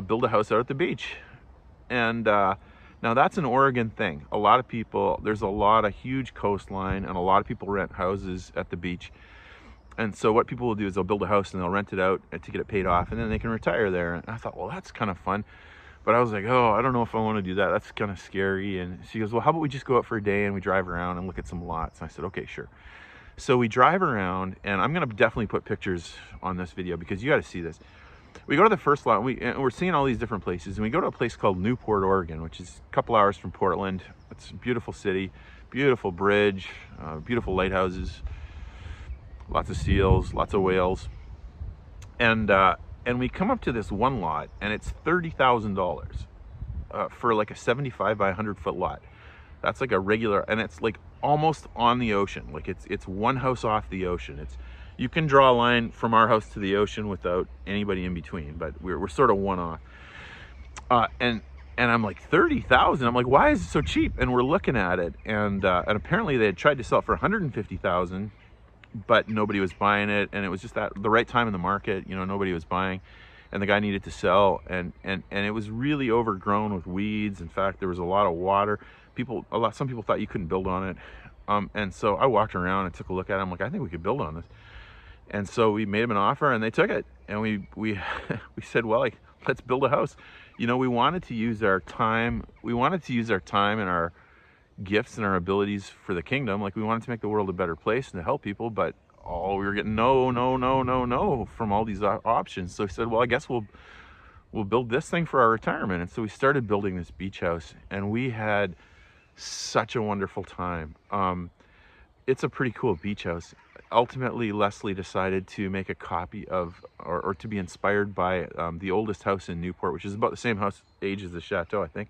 build a house out at the beach. And now that's an Oregon thing. A lot of people, there's a huge coastline, and a lot of people rent houses at the beach. And so what people will do is they'll build a house and they'll rent it out to get it paid off, and then they can retire there. And I thought, well, that's kind of fun. But I was like, oh, I don't know if I want to do that. That's kind of scary. And she goes, well, how about we just go out for a day and we drive around and look at some lots? And I said, okay, sure. So we drive around, and I'm going to definitely put pictures on this video because you got to see this. We go to the first lot, and we're seeing all these different places, and we go to a place called Newport, Oregon, which is a couple hours from Portland. It's a beautiful city, beautiful bridge, beautiful lighthouses, lots of seals, lots of whales. And we come up to this one lot, and it's $30,000 for like a 75 by 100 foot lot. That's like a regular, and it's like almost on the ocean. Like it's one house off the ocean. You can draw a line from our house to the ocean without anybody in between, but we're sort of one off. And I'm like, 30,000. I'm like, why is it so cheap? And we're looking at it, and apparently they had tried to sell it for 150,000. But nobody was buying it, and it was just the right time in the market. You know, nobody was buying, and the guy needed to sell, and it was really overgrown with weeds. In fact, there was a lot of water. Some people thought you couldn't build on it, and so I walked around and took a look at it. I'm like, I think we could build on this. And so we made them an offer, and they took it, and we said, well, like, let's build a house. You know, we wanted to use our time. We wanted to use our time and our gifts and our abilities for the kingdom. Like, we wanted to make the world a better place and to help people, but we were getting no from all these options. So we said, well, I guess we'll build this thing for our retirement. And so we started building this beach house, and we had such a wonderful time. It's a pretty cool beach house. ultimately Leslie decided to make a copy of, or to be inspired by the oldest house in Newport, which is about the same house age as the Château, I think.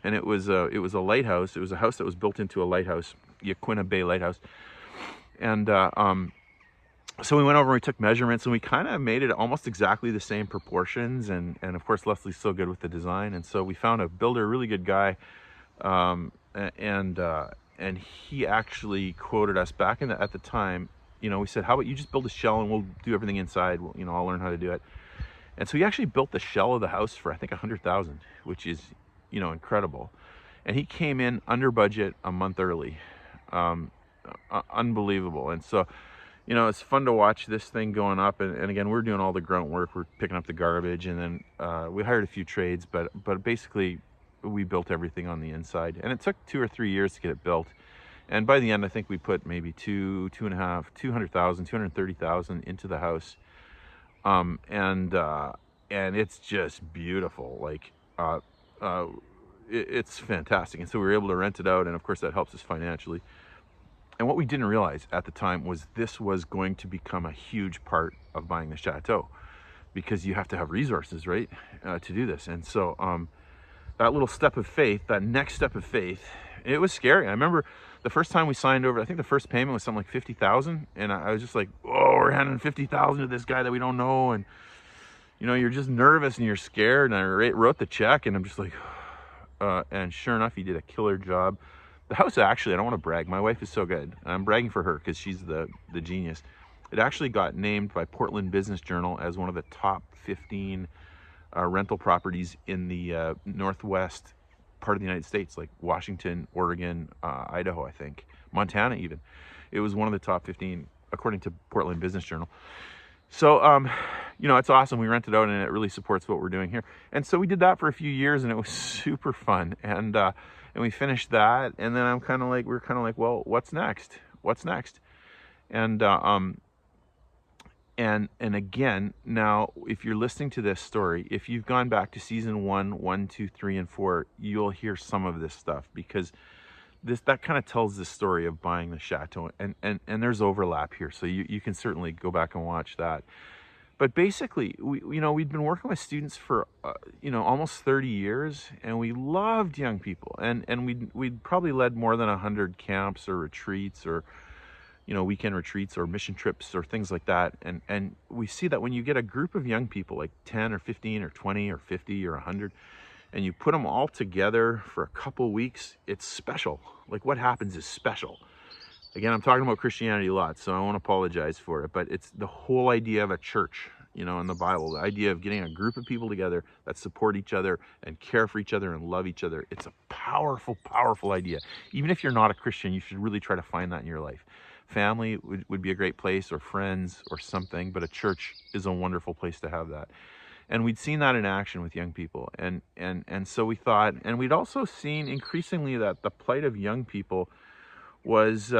And it was a lighthouse. It was a house that was built into a lighthouse, Yaquina Bay Lighthouse. And so we went over and we took measurements, and we kind of made it almost exactly the same proportions. And of course, Leslie's so good with the design. And so we found a builder, a really good guy. And he actually quoted us back at the time. You know, we said, how about you just build a shell and we'll do everything inside. You know, I'll learn how to do it. And so he actually built the shell of the house for, I think, $100,000, which is, you know, incredible. And he came in under budget a month early. Unbelievable. And so, you know, it's fun to watch this thing going up. And again, we're doing all the grunt work. We're picking up the garbage, and then we hired a few trades, but basically we built everything on the inside. And it took 2 or 3 years to get it built. And by the end, I think we put maybe $230,000 into the house. And it's just beautiful. Like, it's fantastic. And so we were able to rent it out, and of course that helps us financially. And what we didn't realize at the time was this was going to become a huge part of buying the Château, because you have to have resources, right, to do this. And so that little step of faith, that next step of faith, it was scary. I remember the first time we signed over, I think the first payment was something like $50,000, and I was just like, oh, we're handing $50,000 to this guy that we don't know. And you know, you're just nervous and you're scared. And I wrote the check, and I'm just like, and sure enough, he did a killer job. The house, actually, I don't want to brag, my wife is so good. I'm bragging for her because she's the genius. It actually got named by Portland Business Journal as one of the top 15 rental properties in the northwest part of the United States, like Washington, Oregon, Idaho, I think, Montana even. It was one of the top 15 according to Portland Business Journal. So, you know, it's awesome. We rent it out, and it really supports what we're doing here. And so we did that for a few years, and it was super fun. And we finished that, and then we're kind of like, well, what's next? What's next? And again, now, if you're listening to this story, if you've gone back to season 1, 2, 3, and 4, you'll hear some of this stuff, because that kind of tells the story of buying the Château, and there's overlap here, so you can certainly go back and watch that. But basically, we'd been working with students for almost 30 years, and we loved young people, and we'd probably led more than 100 camps or retreats, or weekend retreats or mission trips or things like that. And we see that when you get a group of young people, like 10 or 15 or 20 or 50 or 100, and you put them all together for a couple weeks, it's special. Like, what happens is special. Again, I'm talking about Christianity a lot, so I won't apologize for it, but it's the whole idea of a church, in the Bible, the idea of getting a group of people together that support each other and care for each other and love each other. It's a powerful, powerful idea. Even if you're not a Christian, you should really try to find that in your life. Family would be a great place, or friends or something, but a church is a wonderful place to have that. And we'd seen that in action with young people. And so we thought, and we'd also seen increasingly that the plight of young people was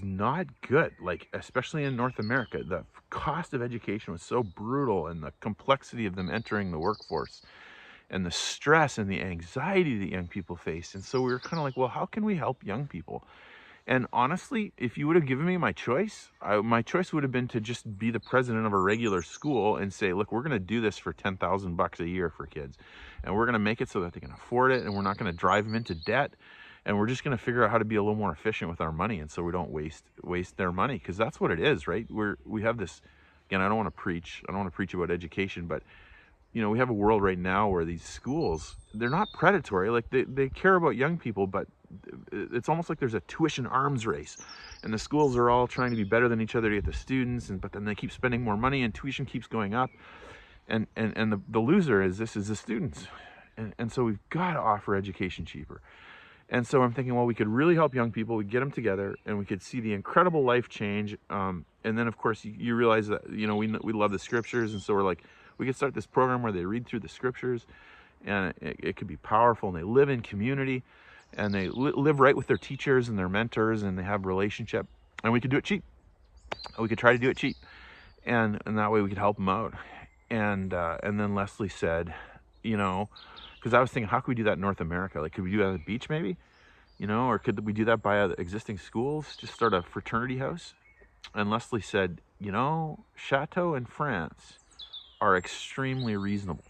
not good, like, especially in North America. The cost of education was so brutal, and the complexity of them entering the workforce, and the stress and the anxiety that young people face. And so we were kind of like, well, how can we help young people? And honestly, if you would have given me my choice would have been to just be the president of a regular school and say, look, we're going to do this for $10,000 a year for kids, and we're going to make it so that they can afford it, and we're not going to drive them into debt, and we're just going to figure out how to be a little more efficient with our money, and so we don't waste their money, because that's what it is, right? We have this, again, I don't want to preach about education, but we have a world right now where these schools, they're not predatory. Like, they care about young people, but it's almost like there's a tuition arms race, and the schools are all trying to be better than each other to get the students, but then they keep spending more money, and tuition keeps going up, and the loser is the students, and so we've got to offer education cheaper. And so I'm thinking, well, we could really help young people. We get them together, and we could see the incredible life change. And then, of course, you realize that we love the scriptures, and so we're like, we could start this program where they read through the scriptures, and it could be powerful, and they live in community, and they live right with their teachers and their mentors, and they have relationship, and we could do it cheap. We could try to do it cheap, and that way we could help them out. And then Leslie said, because I was thinking, how could we do that in North America? Like, could we do that at the beach maybe? Or could we do that by existing schools? Just start a fraternity house? Leslie said, you know, Château in France are extremely reasonable.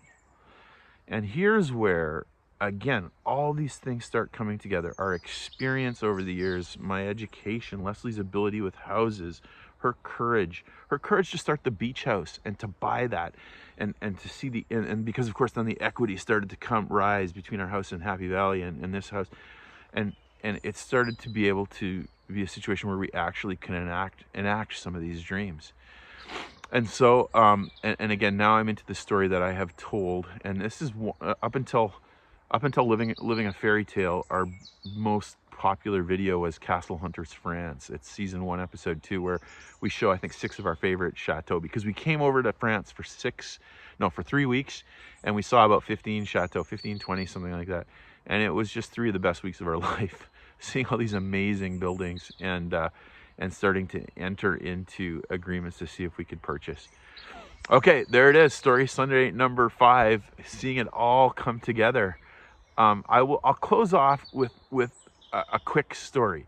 And here's where, again, all these things start coming together. Our experience over the years, my education, Leslie's ability with houses, her courage to start the beach house and to buy that and to see the, and because of course then the equity started to rise between our house in Happy Valley and this house. And it started to be able to be a situation where we actually can enact some of these dreams. And so, and again, now I'm into the story that I have told, and this is up until living a fairy tale. Our most popular video was Castle Hunters France. It's season 1, episode 2, where we show, I think, 6 of our favorite chateaux, because we came over to France for 3 weeks, and we saw about 15 chateaux, 15, 20, something like that. And it was just 3 of the best weeks of our life, seeing all these amazing buildings and starting to enter into agreements to see if we could purchase. Okay, there it is, Story Sunday number 5, seeing it all come together. I'll close off with a quick story.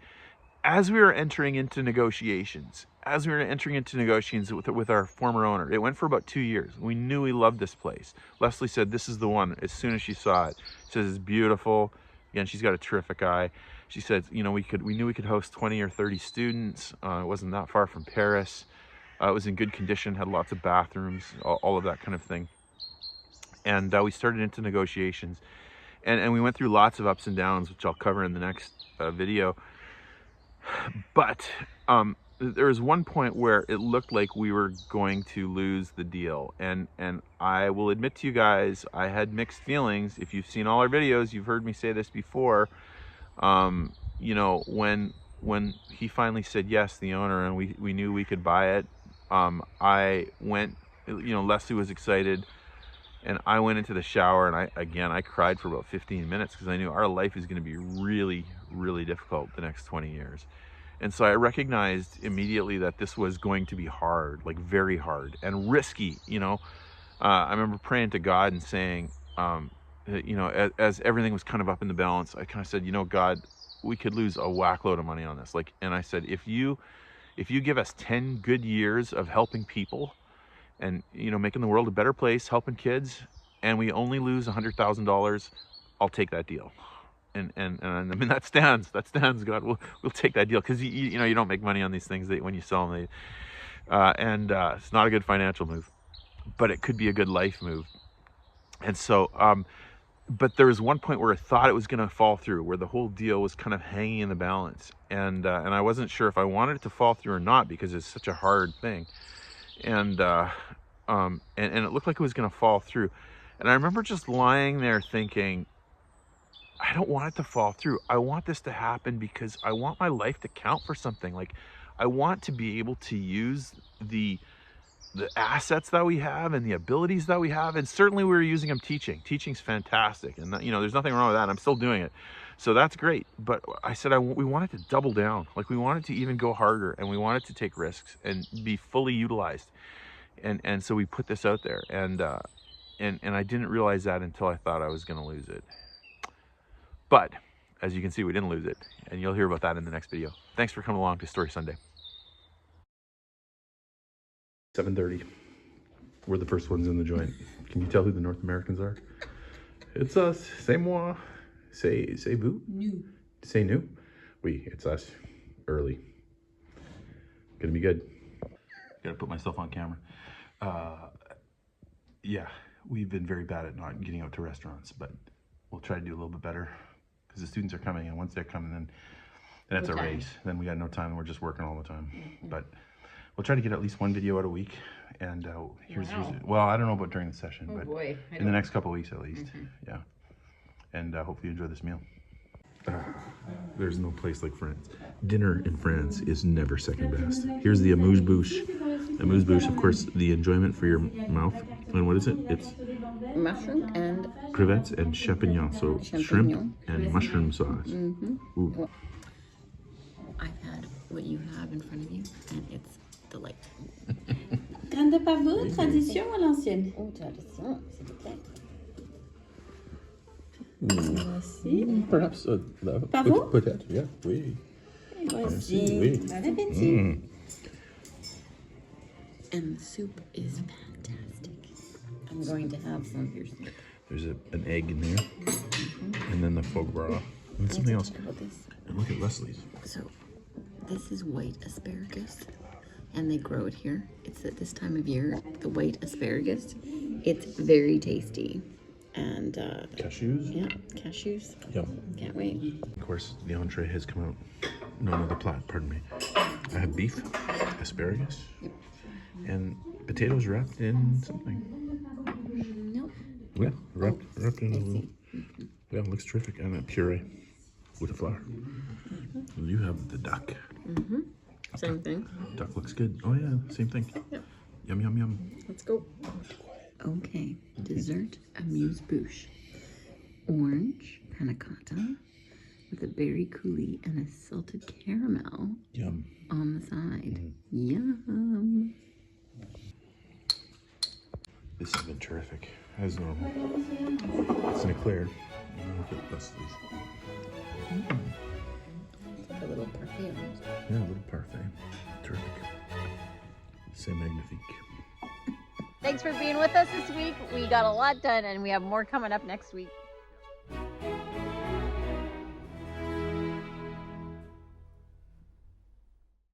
As we were entering into negotiations with our former owner, it went for about 2 years. We knew we loved this place. Leslie said this is the one as soon as she saw it. She says it's beautiful. Again, she's got a terrific eye. She said, you know, we knew we could host 20 or 30 students. It wasn't that far from Paris. It was in good condition, had lots of bathrooms, all of that kind of thing. And we started into negotiations. And we went through lots of ups and downs, which I'll cover in the next video. But there was one point where it looked like we were going to lose the deal. And I will admit to you guys, I had mixed feelings. If you've seen all our videos, you've heard me say this before. You know, when he finally said yes, the owner, and we knew we could buy it, I went, you know, Leslie was excited. And I went into the shower, and I cried for about 15 minutes because I knew our life is going to be really, really difficult the next 20 years. And so I recognized immediately that this was going to be hard, like very hard and risky, you know. I remember praying to God and saying, you know, as everything was kind of up in the balance, I kind of said, you know, God, we could lose a whack load of money on this. Like, and I said, if you give us 10 good years of helping people, and, you know, making the world a better place, helping kids, and we only lose $100,000, I'll take that deal. And I mean, that stands, God, we'll take that deal, because you know, you don't make money on these things when you sell them. It's not a good financial move, but it could be a good life move. And so, but there was one point where I thought it was going to fall through, where the whole deal was kind of hanging in the balance, and I wasn't sure if I wanted it to fall through or not, because it's such a hard thing. And it looked like it was going to fall through. And I remember just lying there thinking, I don't want it to fall through. I want this to happen because I want my life to count for something. Like, I want to be able to use the assets that we have and the abilities that we have. And certainly we were using them teaching. Teaching's fantastic. And, you know, there's nothing wrong with that. I'm still doing it. So that's great. But I said we wanted to double down. Like, we wanted to even go harder, and we wanted to take risks and be fully utilized. And so we put this out there, and I didn't realize that until I thought I was going to lose it. But as you can see, we didn't lose it, and you'll hear about that in the next video. Thanks for coming along to Story Sunday. 7:30. We're the first ones in the joint. Can you tell who the North Americans are? It's us. C'est moi. C'est vous. Nous. C'est nous. Oui, it's us. Early. Gonna be good. Gotta put myself on camera. Yeah, we've been very bad at not getting out to restaurants, but we'll try to do a little bit better, because the students are coming, and once they're coming, then it's a race. Then we got no time, and we're just working all the time. But we'll try to get at least one video out a week. And here's well, I don't know about during the session, but in the next couple of weeks at least. Yeah. And hopefully you enjoy this meal. There's no place like France. Dinner in France is never second best. Here's the amuse-bouche. Amuse-bouche, of course, the enjoyment for your mouth. And what is it? It's mushroom and crevettes and champignons. So shrimp and mushroom sauce. Ooh. I've had what you have in front of you, and it's delightful. Graine de pavot, tradition ou à l'ancienne? Oh, tradition, s'il vous plaît. Voici. Perhaps Pavot? peut-être, yeah, oui. Voici. Oui. Bon appétit. And the soup is fantastic. I'm going to have some of your soup. There's an egg in there, and then the foie gras, and something else. About this. And look at Leslie's. So, this is white asparagus, and they grow it here. It's at this time of year, the white asparagus. It's very tasty. And, Cashews? yeah, cashews. Yum. Can't wait. Of course, the entree has come out. No, the plat, pardon me. I have beef, asparagus, and potatoes wrapped in something. Nope. Yeah, wrapped in a little. Yeah, it looks terrific. And a puree with a flour. And you have the duck. Same thing. Duck looks good. Oh yeah, same thing. Yep. Yum, yum, yum. Let's go. Okay, dessert amuse-bouche. Orange panna cotta with a berry coulis and a salted caramel Yum. on the side. Yum. This has been terrific, as normal. It's an eclair. And look at Leslie's. It's like a little parfait. Yeah, a little parfait. Terrific. C'est magnifique. Thanks for being with us this week. We got a lot done and we have more coming up next week.